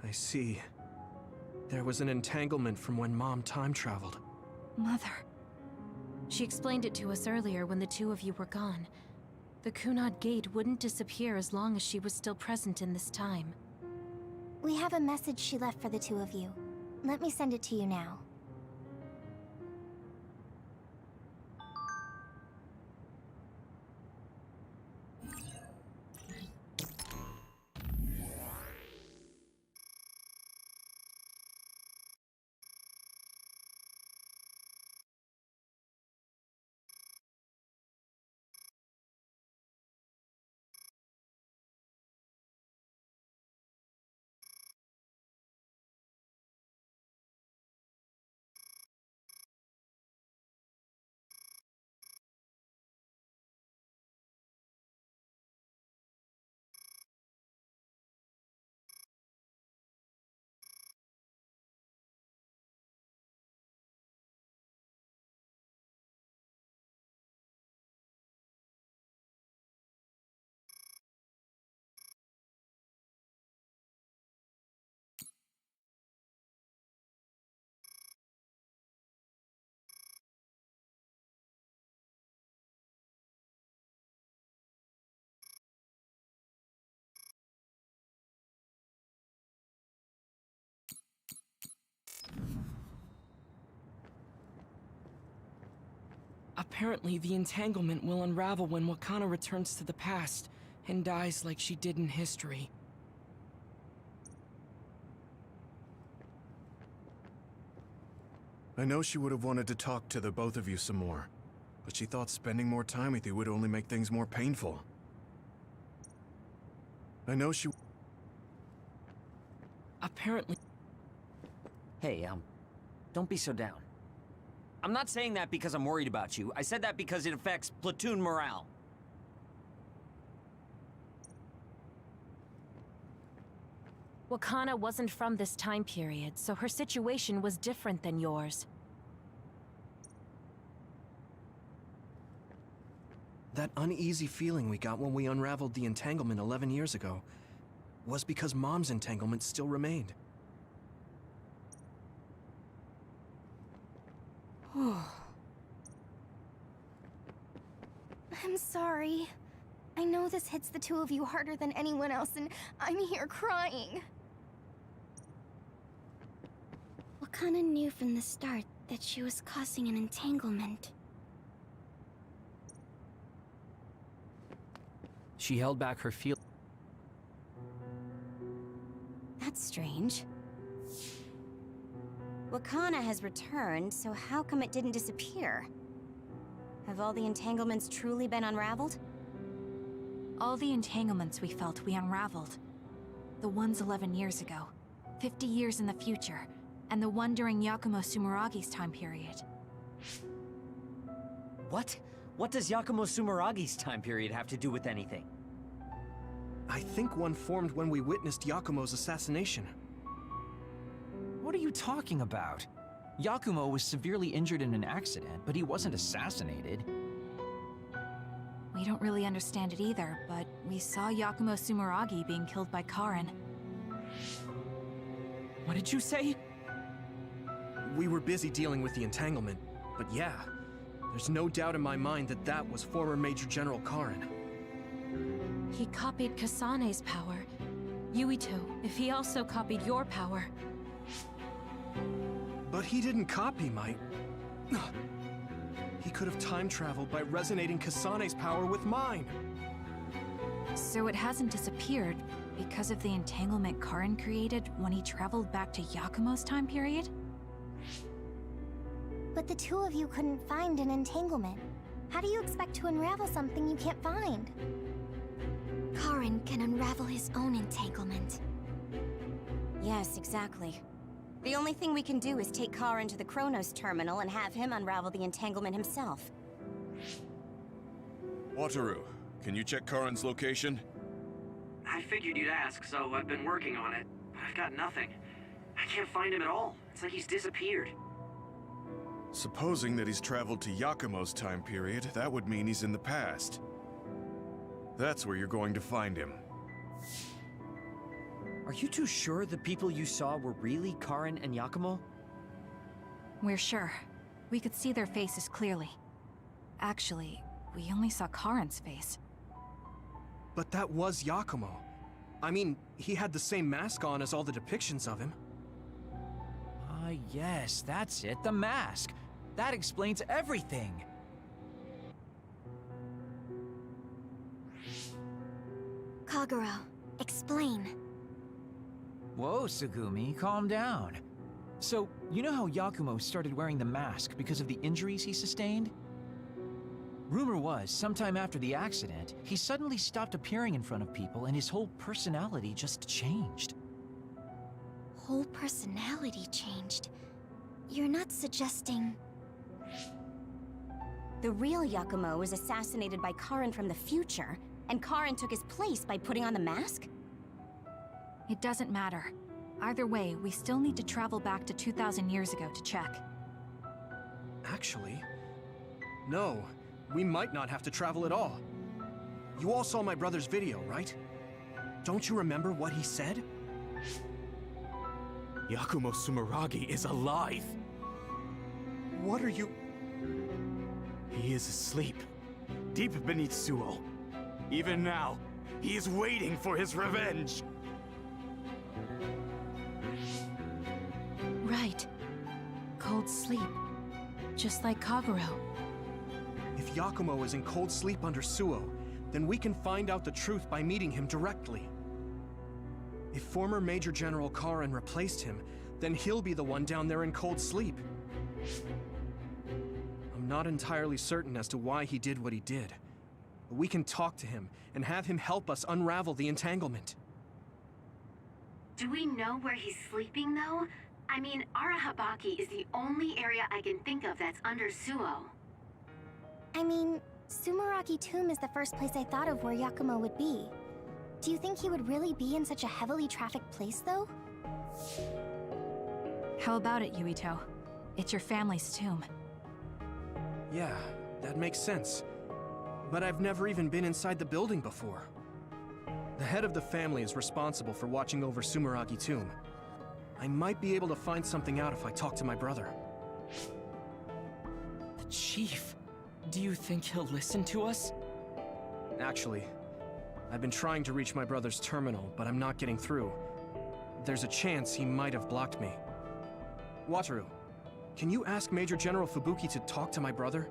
I see. There was an entanglement from when Mom time traveled. Mother. She explained it to us earlier when the two of you were gone. The Kunad Gate wouldn't disappear as long as she was still present in this time. We have a message she left for the two of you. Let me send it to you now. Apparently, the entanglement will unravel when Wakana returns to the past and dies like she did in history. I know she would have wanted to talk to the both of you some more, but she thought spending more time with you would only make things more painful. I know she... Apparently... Hey, don't be so down. I'm not saying that because I'm worried about you. I said that because it affects platoon morale. Wakana wasn't from this time period, so her situation was different than yours. That uneasy feeling we got when we unraveled the entanglement 11 years ago was because Mom's entanglement still remained. I'm sorry. I know this hits the two of you harder than anyone else, and I'm here crying. Wakana knew from the start that she was causing an entanglement. She held back her feel. That's strange. Wakana has returned, so how come it didn't disappear? Have all the entanglements truly been unraveled? All the entanglements we felt we unraveled. The ones 11 years ago, 50 years in the future, and the one during Yakumo Sumeragi's time period. What? What does Yakumo Sumeragi's time period have to do with anything? I think one formed when we witnessed Yakumo's assassination. What are you talking about? Yakumo was severely injured in an accident, but he wasn't assassinated. We don't really understand it either, but we saw Yakumo Sumeragi being killed by Karin. What did you say? We were busy dealing with the entanglement, but yeah, there's no doubt in my mind that that was former Major General Karin. He copied Kasane's power. Yuito, if he also copied your power. But he didn't copy my... He could have time-traveled by resonating Kasane's power with mine. So it hasn't disappeared because of the entanglement Karin created when he traveled back to Yakumo's time period? But the two of you couldn't find an entanglement. How do you expect to unravel something you can't find? Karin can unravel his own entanglement. Yes, exactly. The only thing we can do is take Karin to the Chronos terminal and have him unravel the entanglement himself. Wataru, can you check Karin's location? I figured you'd ask, so I've been working on it. But I've got nothing. I can't find him at all. It's like he's disappeared. Supposing that he's traveled to Yakumo's time period, that would mean he's in the past. That's where you're going to find him. Are you two sure the people you saw were really Karin and Yakumo? We're sure. We could see their faces clearly. Actually, we only saw Karin's face. But that was Yakumo. I mean, he had the same mask on as all the depictions of him. Yes, that's it, the mask. That explains everything. Kagero, explain. Whoa, Tsugumi, calm down. So, you know how Yakumo started wearing the mask because of the injuries he sustained? Rumor was, sometime after the accident, he suddenly stopped appearing in front of people and his whole personality just changed. Whole personality changed. You're not suggesting... The real Yakumo was assassinated by Karin from the future, and Karin took his place by putting on the mask? It doesn't matter. Either way, we still need to travel back to 2,000 years ago to check. Actually, no. We might not have to travel at all. You all saw my brother's video, right? Don't you remember what he said? Yakumo Sumeragi is alive! What are you... He is asleep, deep beneath Suo. Even now, he is waiting for his revenge! Right. Cold sleep. Just like Kagero. If Yakumo is in cold sleep under Suo, then we can find out the truth by meeting him directly. If former Major General Karin replaced him, then he'll be the one down there in cold sleep. I'm not entirely certain as to why he did what he did. But we can talk to him and have him help us unravel the entanglement. Do we know where he's sleeping, though? I mean, Arahabaki is the only area I can think of that's under Suo. I mean, Sumeragi Tomb is the first place I thought of where Yakumo would be. Do you think he would really be in such a heavily trafficked place, though? How about it, Yuito? It's your family's tomb. Yeah, that makes sense. But I've never even been inside the building before. The head of the family is responsible for watching over Sumeragi Tomb. I might be able to find something out if I talk to my brother. The chief? Do you think he'll listen to us? Actually, I've been trying to reach my brother's terminal, but I'm not getting through. There's a chance he might have blocked me. Wataru, can you ask Major General Fubuki to talk to my brother?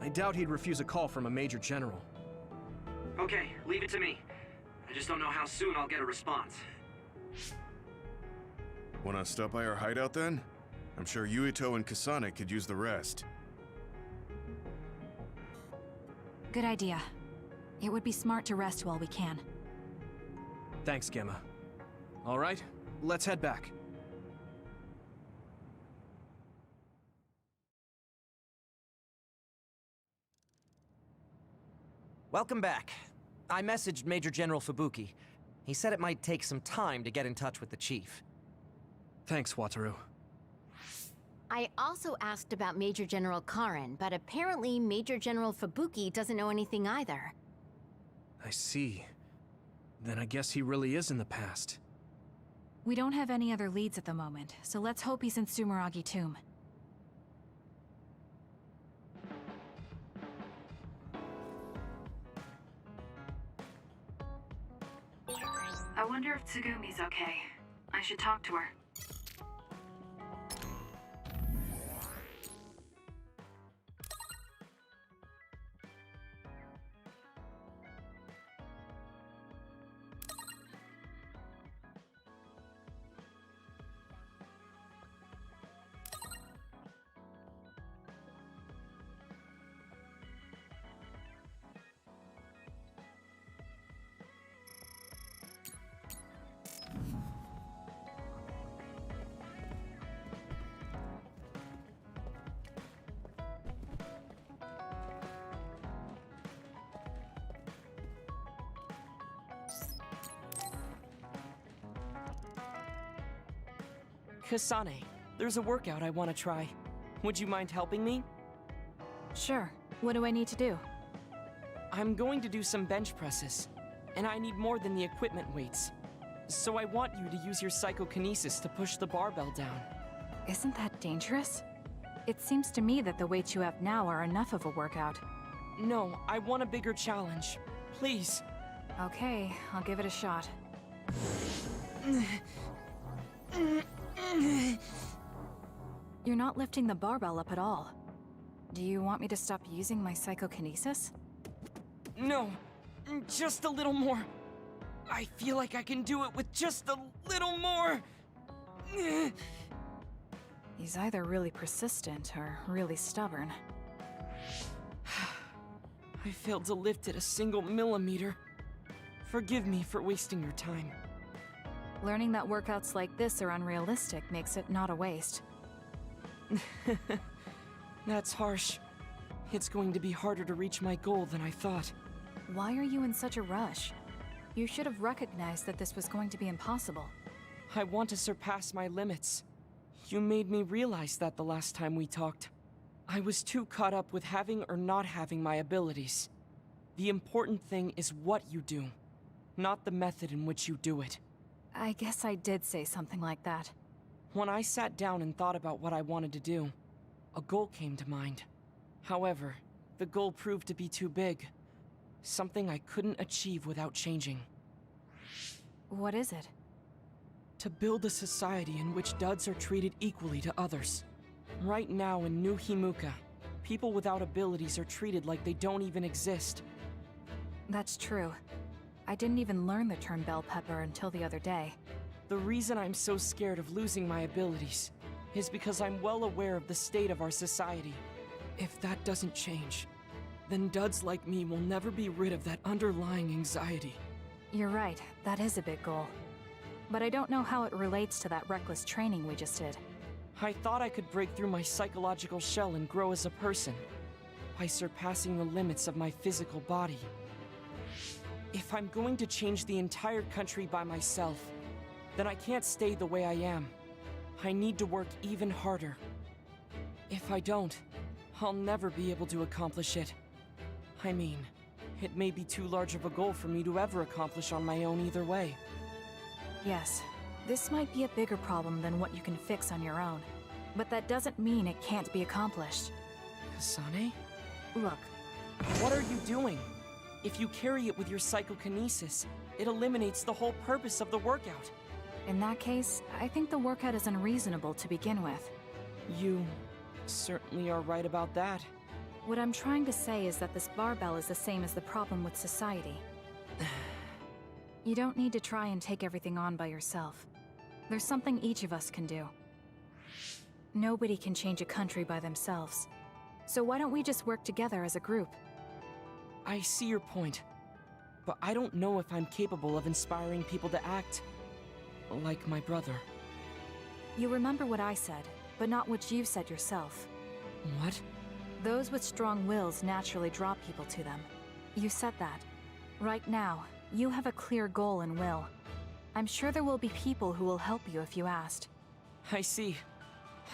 I doubt he'd refuse a call from a Major General. Okay, leave it to me. I just don't know how soon I'll get a response. Wanna stop by our hideout then? I'm sure Yuito and Kasane could use the rest. Good idea. It would be smart to rest while we can. Thanks, Gemma. All right, let's head back. Welcome back. I messaged Major General Fubuki. He said it might take some time to get in touch with the chief. Thanks, Wataru. I also asked about Major General Karin, but apparently Major General Fubuki doesn't know anything either. I see. Then I guess he really is in the past. We don't have any other leads at the moment, so let's hope he's in Sumeragi Tomb. I wonder if Tsugumi's okay. I should talk to her. Kasane, there's a workout I want to try. Would you mind helping me? Sure. What do I need to do? I'm going to do some bench presses, and I need more than the equipment weights. So I want you to use your psychokinesis to push the barbell down. Isn't that dangerous? It seems to me that the weights you have now are enough of a workout. No, I want a bigger challenge. Please. Okay, I'll give it a shot. You're not lifting the barbell up at all. Do you want me to stop using my psychokinesis? No, just a little more. I feel like I can do it with just a little more. He's either really persistent or really stubborn. I failed to lift it a single millimeter. Forgive me for wasting your time. Learning that workouts like this are unrealistic makes it not a waste. That's harsh. It's going to be harder to reach my goal than I thought. Why are you in such a rush? You should have recognized that this was going to be impossible. I want to surpass my limits. You made me realize that the last time we talked. I was too caught up with having or not having my abilities. The important thing is what you do, not the method in which you do it. I guess I did say something like that. When I sat down and thought about what I wanted to do, a goal came to mind. However, the goal proved to be too big. Something I couldn't achieve without changing. What is it? To build a society in which duds are treated equally to others. Right now in New Himuka, People without abilities are treated like they don't even exist. That's true. I didn't even learn the term bell pepper until the other day. The reason I'm so scared of losing my abilities is because I'm well aware of the state of our society. If that doesn't change, then duds like me will never be rid of that underlying anxiety. You're right, that is a big goal. But I don't know how it relates to that reckless training we just did. I thought I could break through my psychological shell and grow as a person by surpassing the limits of my physical body. If I'm going to change the entire country by myself, then I can't stay the way I am. I need to work even harder. If I don't, I'll never be able to accomplish it. I mean, it may be too large of a goal for me to ever accomplish on my own either way. Yes, this might be a bigger problem than what you can fix on your own. But that doesn't mean it can't be accomplished. Kasane? Look. What are you doing? If you carry it with your psychokinesis, it eliminates the whole purpose of the workout. In that case, I think the workout is unreasonable to begin with. You certainly are right about that. What I'm trying to say is that this barbell is the same as the problem with society. You don't need to try and take everything on by yourself. There's something each of us can do. Nobody can change a country by themselves. So why don't we just work together as a group? I see your point, but I don't know if I'm capable of inspiring people to act like my brother. You remember what I said, but not what you said yourself. What? Those with strong wills naturally draw people to them. You said that. Right now, you have a clear goal and will. I'm sure there will be people who will help you if you asked. I see.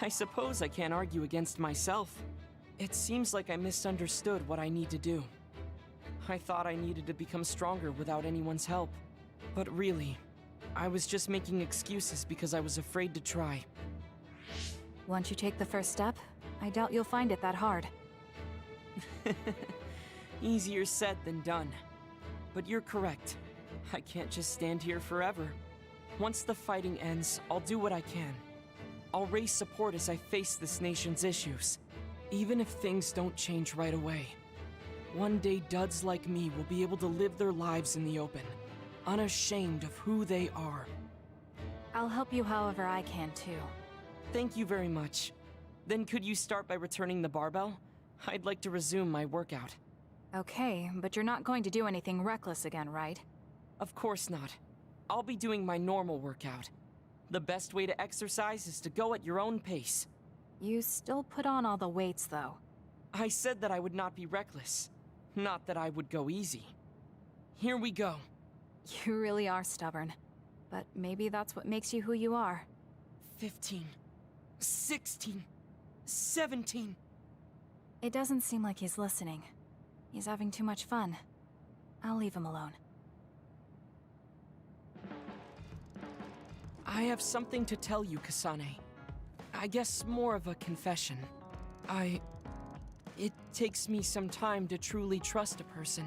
I suppose I can't argue against myself. It seems like I misunderstood what I need to do. I thought I needed to become stronger without anyone's help. But really, I was just making excuses because I was afraid to try. Once you take the first step, I doubt you'll find it that hard. Easier said than done. But you're correct. I can't just stand here forever. Once the fighting ends, I'll do what I can. I'll raise support as I face this nation's issues, even if things don't change right away. One day, duds like me will be able to live their lives in the open, unashamed of who they are. I'll help you however I can, too. Thank you very much. Then could you start by returning the barbell? I'd like to resume my workout. Okay, but you're not going to do anything reckless again, right? Of course not. I'll be doing my normal workout. The best way to exercise is to go at your own pace. You still put on all the weights, though. I said that I would not be reckless, not that I would go easy. Here we go. You really are stubborn. But maybe that's what makes you who you are. 15, 16, 17. It doesn't seem like he's listening. He's having too much fun. I'll leave him alone. I have something to tell you, Kasane. I guess more of a confession. It takes me some time to truly trust a person.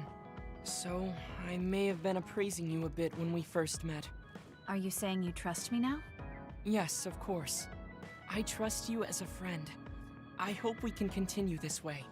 So, I may have been appraising you a bit when we first met. Are you saying you trust me now? Yes, of course. I trust you as a friend. I hope we can continue this way.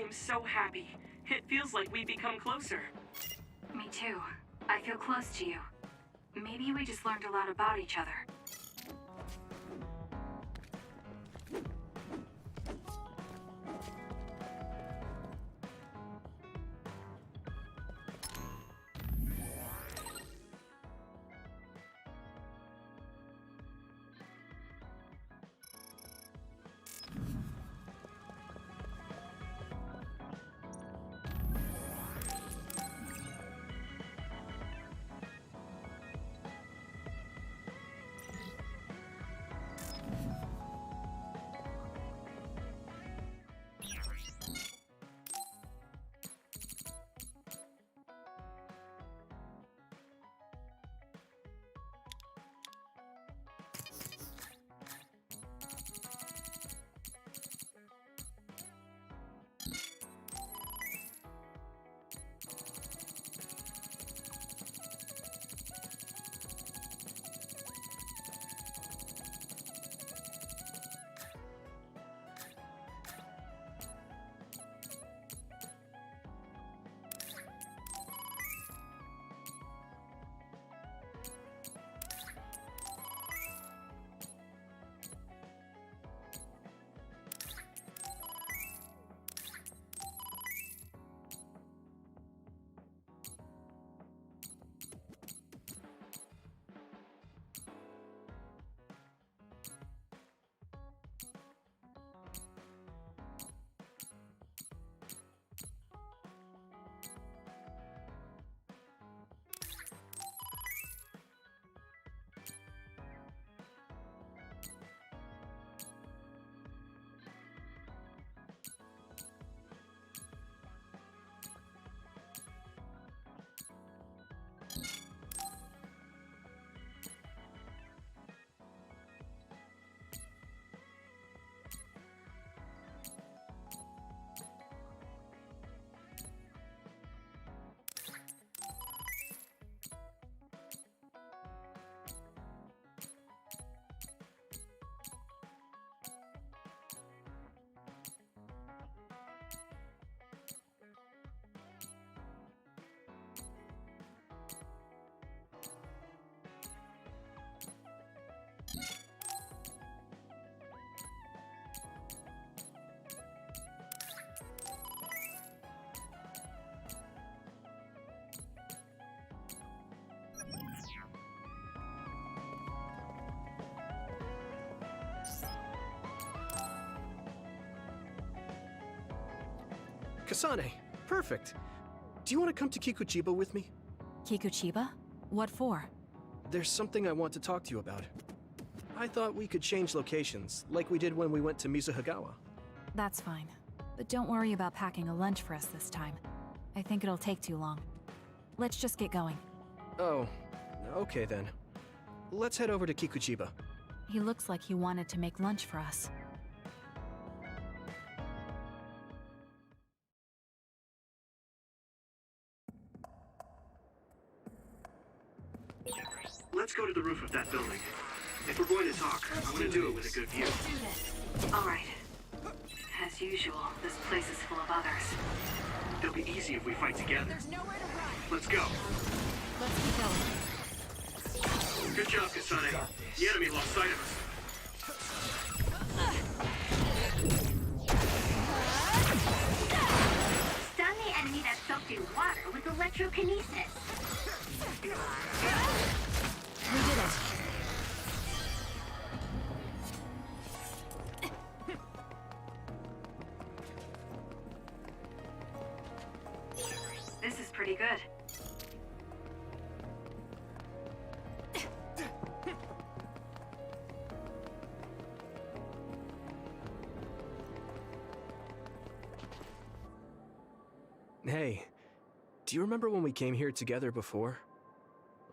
am so happy. It feels like we've become closer. Me too. I feel close to you. Maybe we just learned a lot about each other. Kasane, perfect. Do you want to come to Kikuchiba with me? Kikuchiba? What for? There's something I want to talk to you about. I thought we could change locations, like we did when we went to Mizuhagawa. That's fine. But don't worry about packing a lunch for us this time. I think it'll take too long. Let's just get going. Oh, okay then. Let's head over to Kikuchiba. He looks like he wanted to make lunch for us. Let's go to the roof of that building. If we're going to talk, I want to do it with a good view. All right. As usual, this place is full of others. It'll be easy if we fight together. There's nowhere to run. Let's go. Let's keep going. Good job, Kasane. The enemy lost sight of us. Stun the enemy that's soaked in water with electrokinesis. We did it. This is pretty good. Hey, do you remember when we came here together before?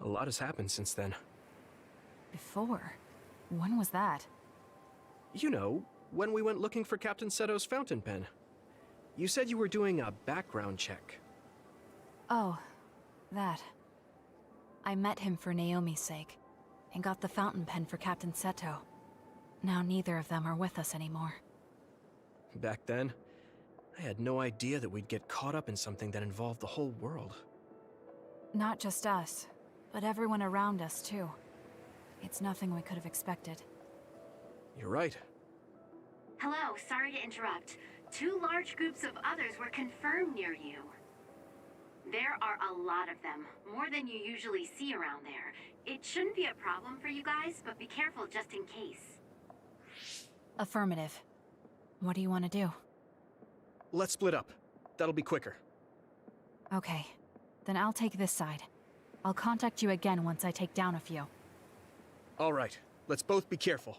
A lot has happened since then. Before? When was that? You know, when we went looking for Captain Seto's fountain pen. You said you were doing a background check. Oh, that. I met him for Naomi's sake, and got the fountain pen for Captain Seto. Now neither of them are with us anymore. Back then, I had no idea that we'd get caught up in something that involved the whole world. Not just us, but everyone around us, too. It's nothing we could have expected. You're right. Hello, sorry to interrupt. 2 large groups of others were confirmed near you. There are a lot of them, more than you usually see around there. It shouldn't be a problem for you guys, but be careful just in case. Affirmative. What do you want to do? Let's split up. That'll be quicker. Okay. Then I'll take this side. I'll contact you again once I take down a few. All right. Let's both be careful.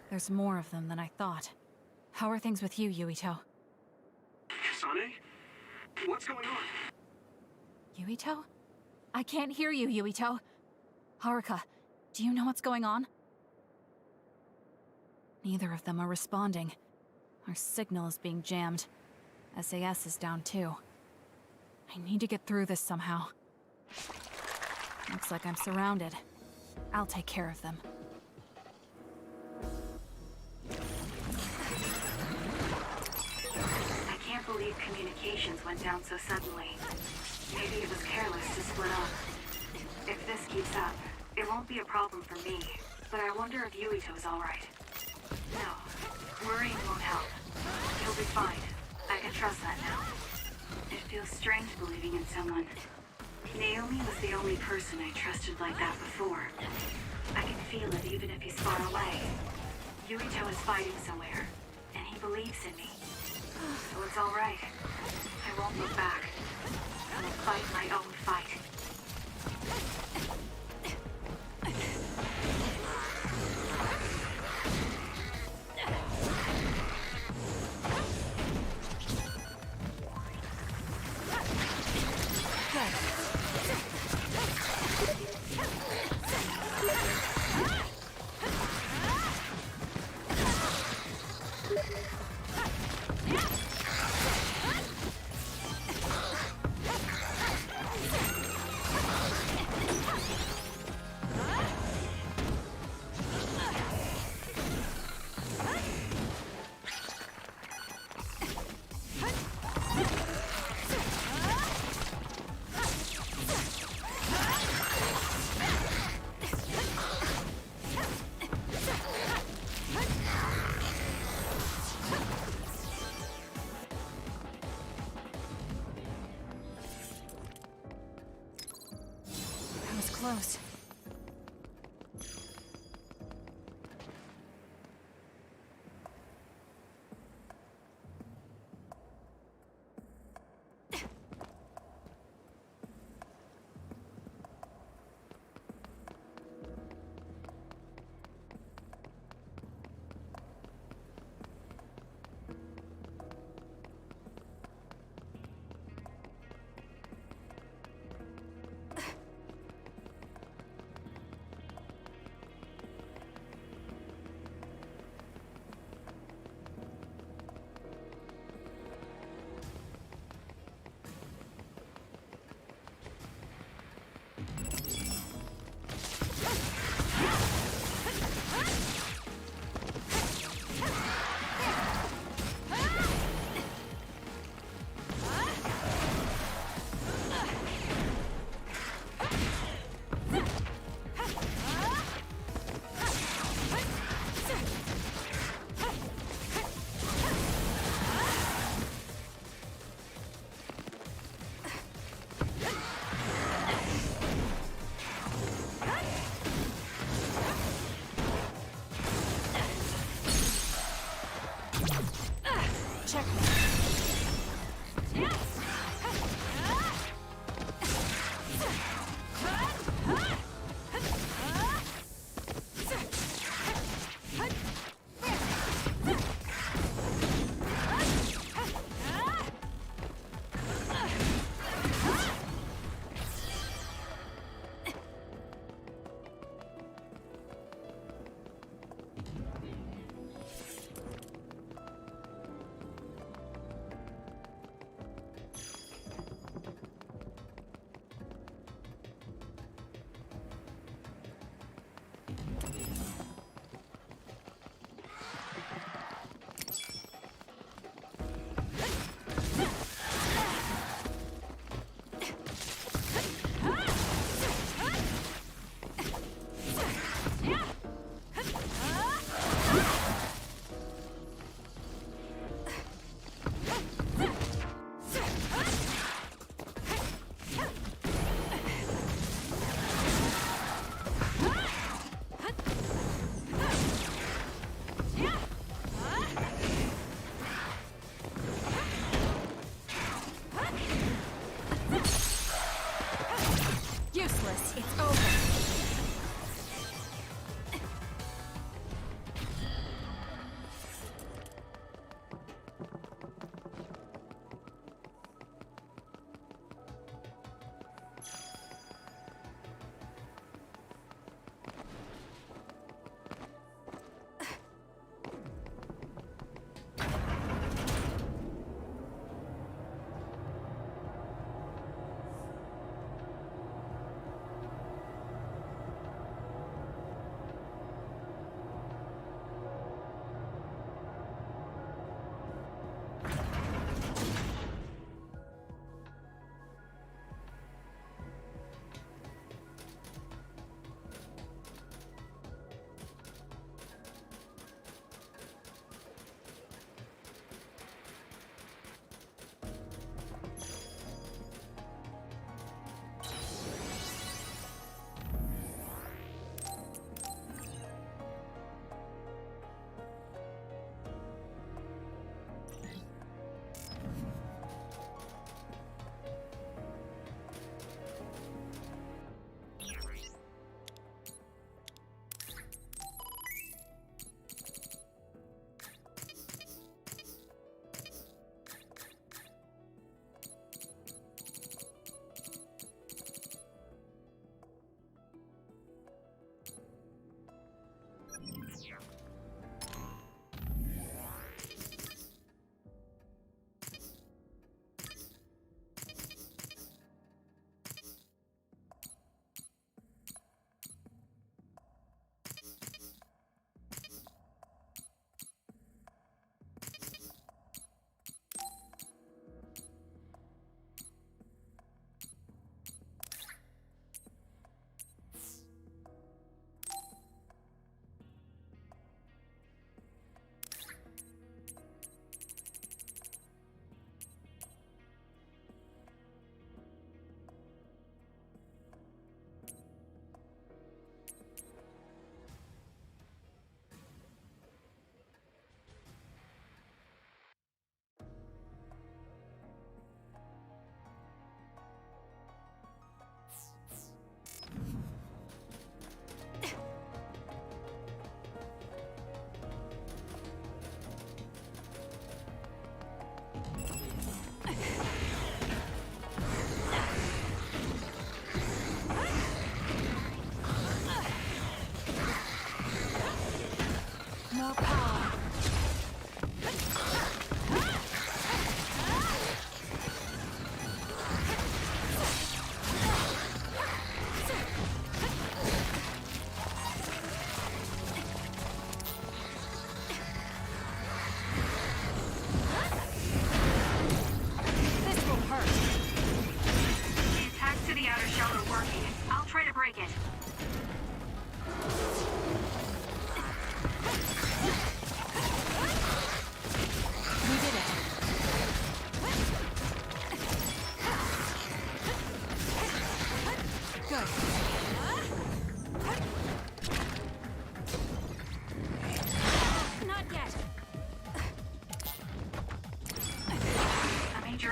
There's more of them than I thought. How are things with you, Yuito? Kasane? What's going on? Yuito? I can't hear you, Yuito. Haruka, do you know what's going on? Neither of them are responding. Our signal is being jammed. SAS is down too. I need to get through this somehow. Looks like I'm surrounded. I'll take care of them. I can't believe communications went down so suddenly. Maybe it was careless to split up. If this keeps up, it won't be a problem for me. But I wonder if Yuito's alright. No, worrying won't help. He'll be fine. I can trust that now. It feels strange believing in someone. Naomi was the only person I trusted like that before. I can feel it even if he's far away. Yuito is fighting somewhere, and he believes in me. So it's alright. I won't look back. I will fight my own fight. Close.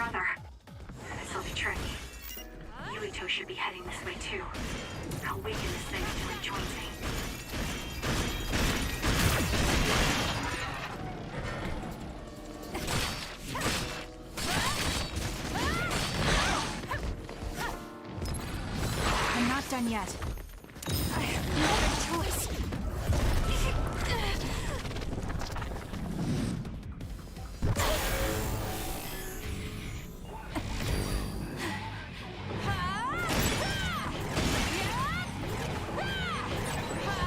other. This'll be tricky. Yuito should be heading this way too. I'll weaken this thing until it joins me. I'm not done yet. I have no other choice.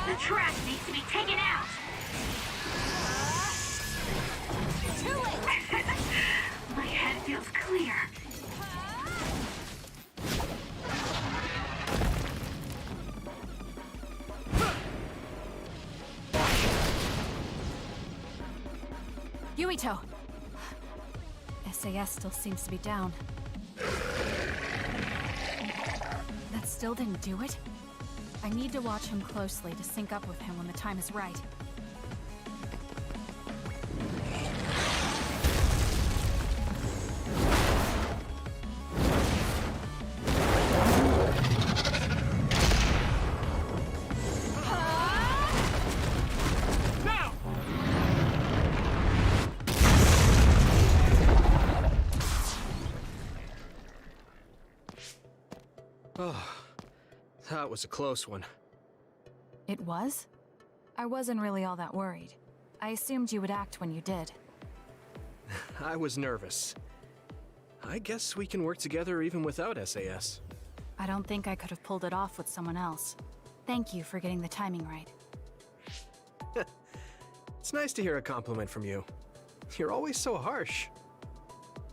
The trash needs to be taken out! Too late! My head feels clear. Yuito! SAS still seems to be down. That still didn't do it? I need to watch him closely to sync up with him when the time is right. Oh, that was a close one. It was? I wasn't really all that worried. I assumed you would act when you did. I was nervous. I guess we can work together even without SAS. I don't think I could have pulled it off with someone else. Thank you for getting the timing right. It's nice to hear a compliment from you. You're always so harsh.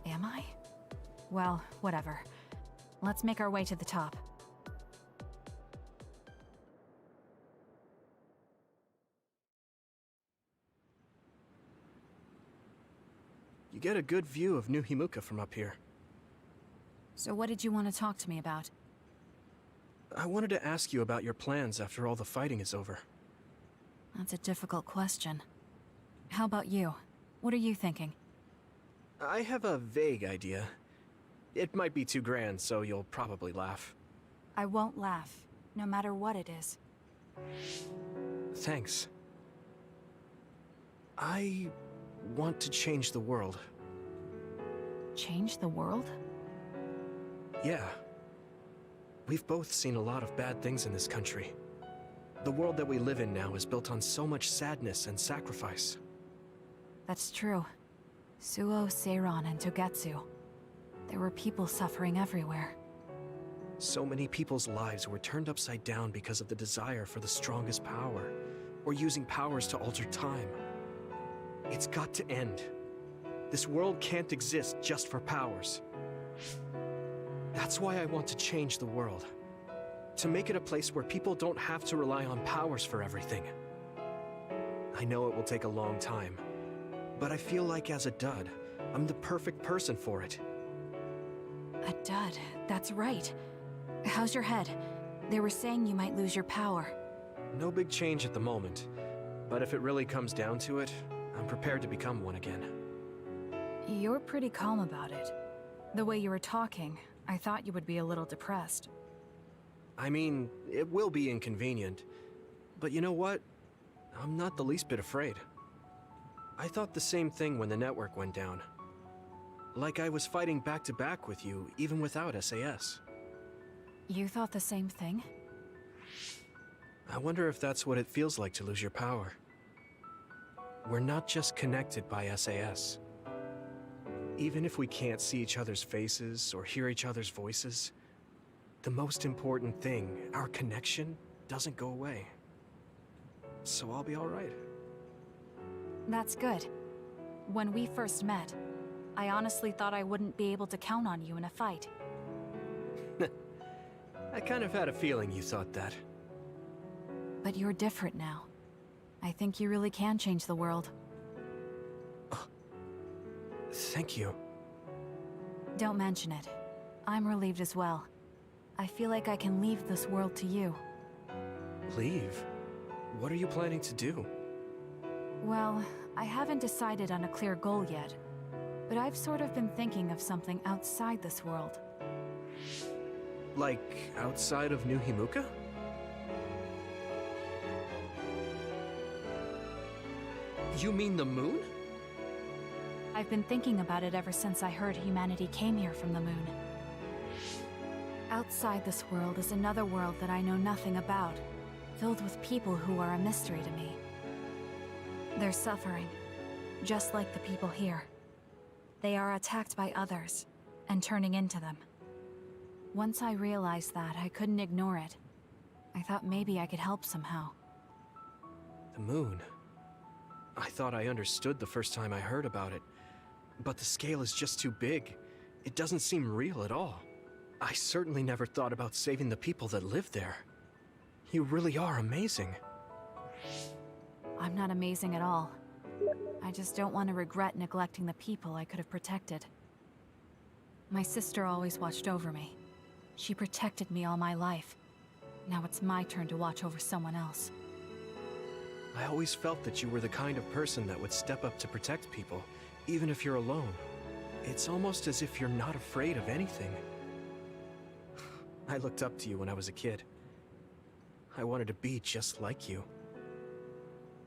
Am I? Well, whatever. Let's make our way to the top. You get a good view of New Himuka from up here. So what did you want to talk to me about? I wanted to ask you about your plans after all the fighting is over. That's a difficult question. How about you? What are you thinking? I have a vague idea. It might be too grand, so you'll probably laugh. I won't laugh, no matter what it is. Thanks. I want to change the world. Change the world? Yeah. We've both seen a lot of bad things in this country. The world that we live in now is built on so much sadness and sacrifice. That's true. Suo, Seiran, and Togetsu. There were people suffering everywhere. So many people's lives were turned upside down because of the desire for the strongest power, or using powers to alter time. It's got to end. This world can't exist just for powers. That's why I want to change the world. To make it a place where people don't have to rely on powers for everything. I know it will take a long time, but I feel like as a dud, I'm the perfect person for it. A dud, that's right. How's your head? They were saying you might lose your power. No big change at the moment, but if it really comes down to it, I'm prepared to become one again. You're pretty calm about it. The way you were talking, I thought you would be a little depressed. I mean, it will be inconvenient, but you know what? I'm not the least bit afraid. I thought the same thing when the network went down. Like I was fighting back-to-back with you, even without SAS. You thought the same thing? I wonder if that's what it feels like to lose your power. We're not just connected by SAS. Even if we can't see each other's faces or hear each other's voices, the most important thing, our connection, doesn't go away. So I'll be all right. That's good. When we first met, I honestly thought I wouldn't be able to count on you in a fight. I kind of had a feeling you thought that. But you're different now. I think you really can change the world. Thank you. Don't mention it. I'm relieved as well. I feel like I can leave this world to you. Leave? What are you planning to do? Well, I haven't decided on a clear goal yet. but I've sort of been thinking of something outside this world. Like, outside of New Himuka? You mean the moon? I've been thinking about it ever since I heard humanity came here from the moon. Outside this world is another world that I know nothing about, filled with people who are a mystery to me. They're suffering, just like the people here. They are attacked by others, and turning into them. Once I realized that, I couldn't ignore it. I thought maybe I could help somehow. The moon? I thought I understood the first time I heard about it, but the scale is just too big. It doesn't seem real at all. I certainly never thought about saving the people that live there. You really are amazing. I'm not amazing at all. I just don't want to regret neglecting the people I could have protected. My sister always watched over me. She protected me all my life. Now it's my turn to watch over someone else. I always felt that you were the kind of person that would step up to protect people, even if you're alone. It's almost as if you're not afraid of anything. I looked up to you when I was a kid. I wanted to be just like you.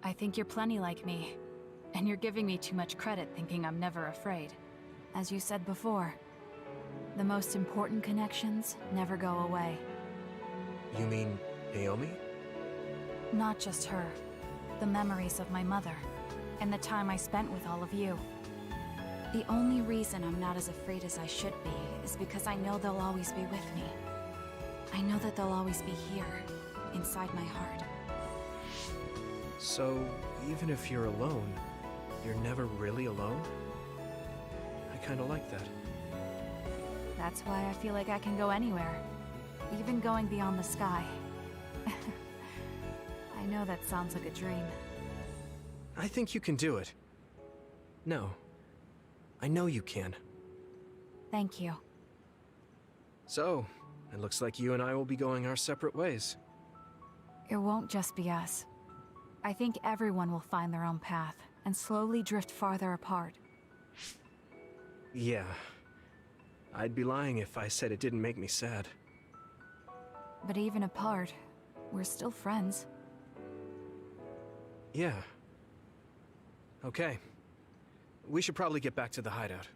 I think you're plenty like me, and you're giving me too much credit thinking I'm never afraid. As you said before, the most important connections never go away. You mean Naomi? Not just her. The memories of my mother, and the time I spent with all of you. The only reason I'm not as afraid as I should be is because I know they'll always be with me. I know that they'll always be here, inside my heart. So, even if you're alone, you're never really alone? I kinda like that. That's why I feel like I can go anywhere, even going beyond the sky. I know that sounds like a dream. I think you can do it. No. I know you can. Thank you. So, it looks like you and I will be going our separate ways. It won't just be us. I think everyone will find their own path, and slowly drift farther apart. Yeah. I'd be lying if I said it didn't make me sad. But even apart, we're still friends. Yeah. Okay. We should probably get back to the hideout.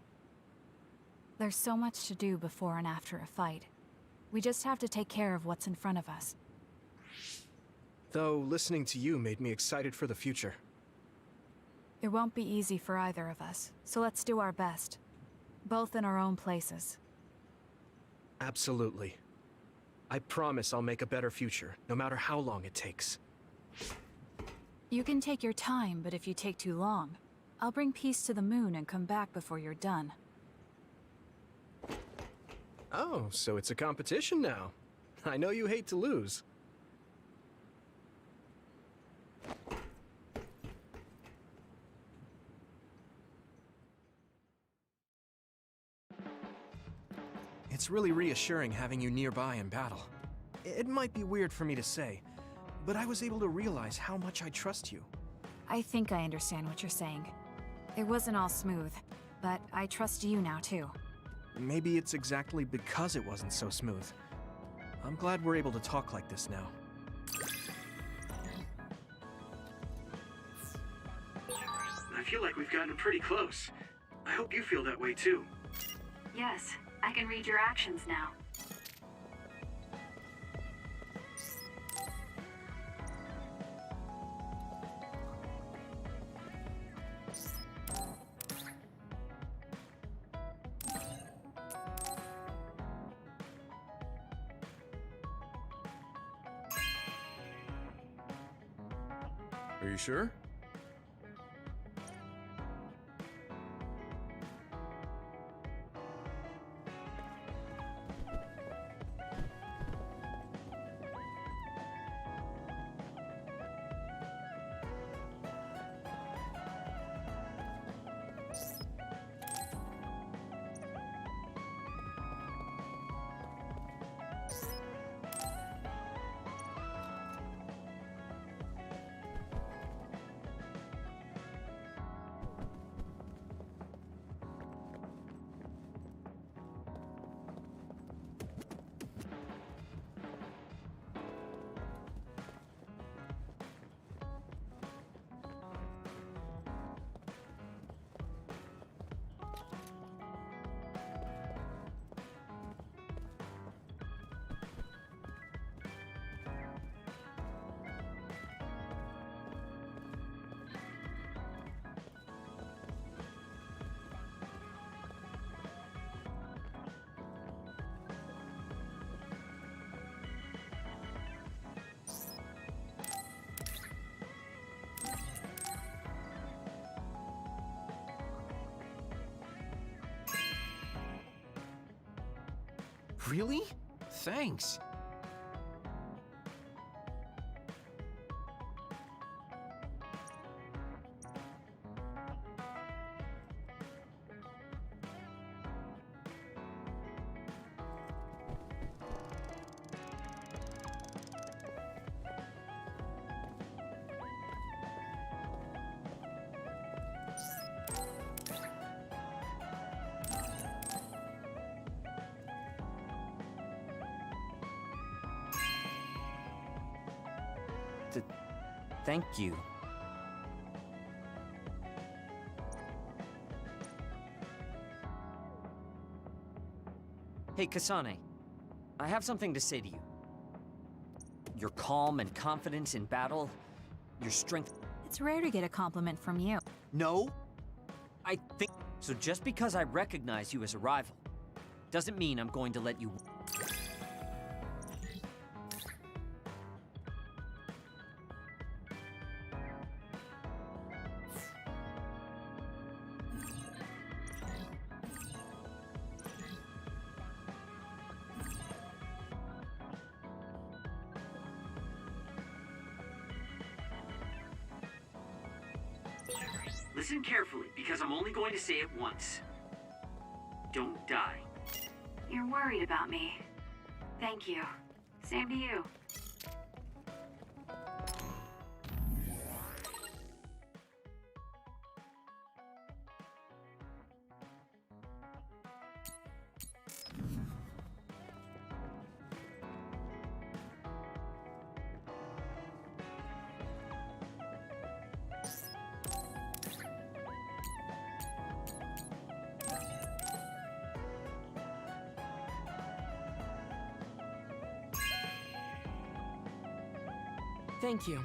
There's so much to do before and after a fight. We just have to take care of what's in front of us. Though, listening to you made me excited for the future. It won't be easy for either of us, so let's do our best. Both in our own places. Absolutely. I promise I'll make a better future, no matter how long it takes. You can take your time, but if you take too long, I'll bring peace to the moon and come back before you're done. Oh, so it's a competition now. I know you hate to lose. It's really reassuring having you nearby in battle. It might be weird for me to say, but I was able to realize how much I trust you. I think I understand what you're saying. It wasn't all smooth, but I trust you now too. Maybe it's exactly because it wasn't so smooth. I'm glad we're able to talk like this now. I feel like we've gotten pretty close. I hope you feel that way too. Yes, I can read your actions now. Are you sure? Really? Thanks. Thank you. Hey, Kasane. I have something to say to you. Your calm and confidence in battle, your strength... It's rare to get a compliment from you. No? I think... So just because I recognize you as a rival, doesn't mean I'm going to let you... Listen carefully, because I'm only going to say it once. Don't die. You're worried about me. Thank you. Same to you. Thank you.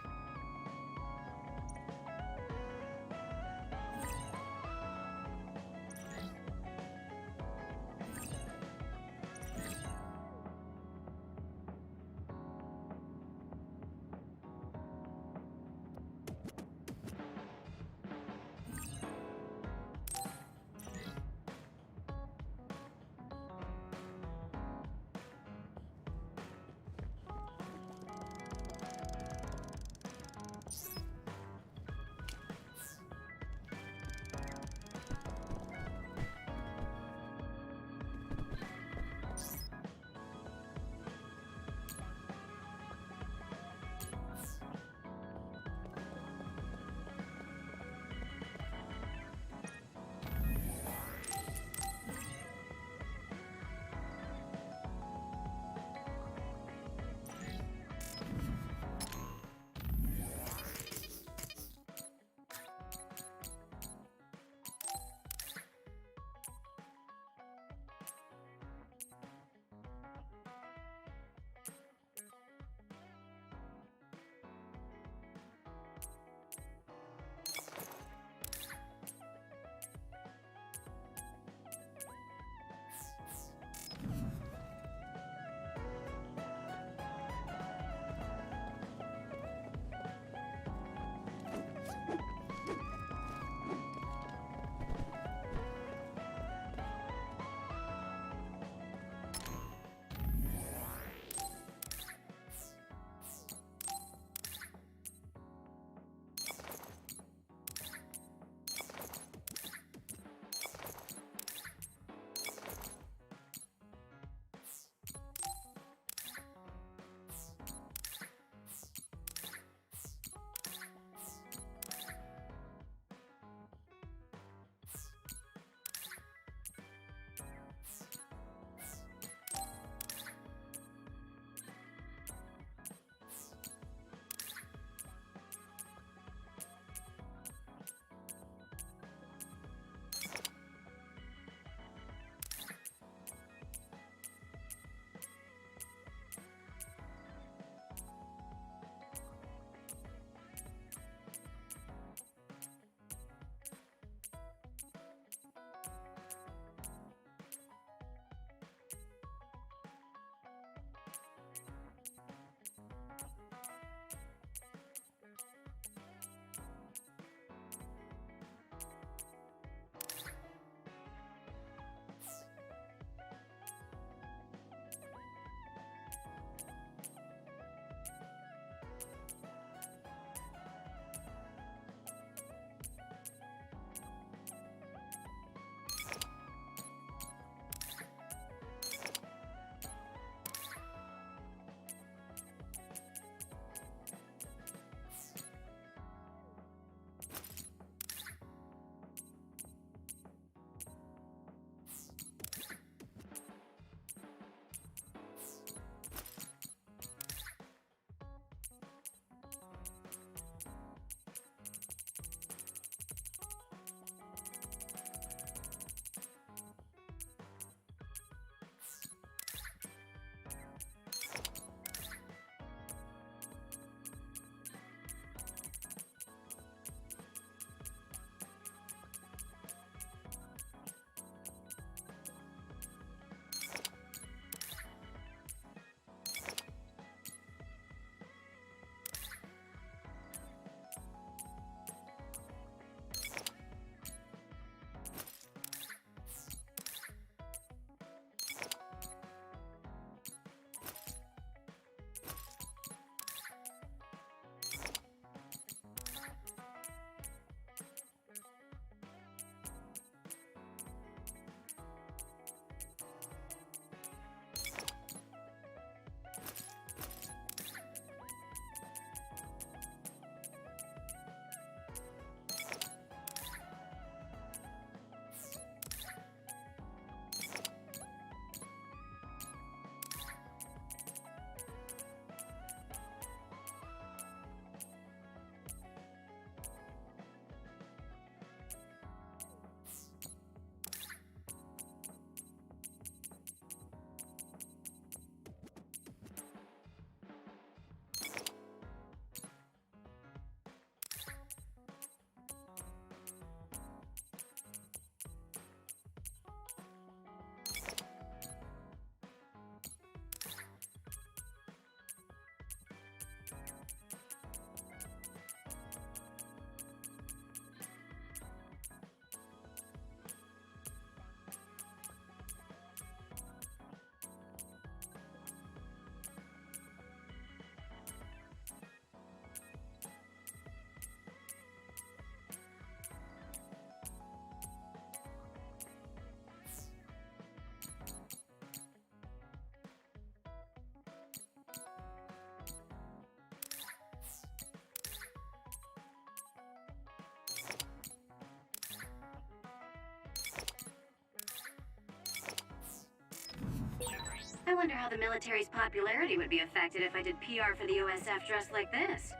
I wonder how the military's popularity would be affected if I did PR for the OSF dressed like this.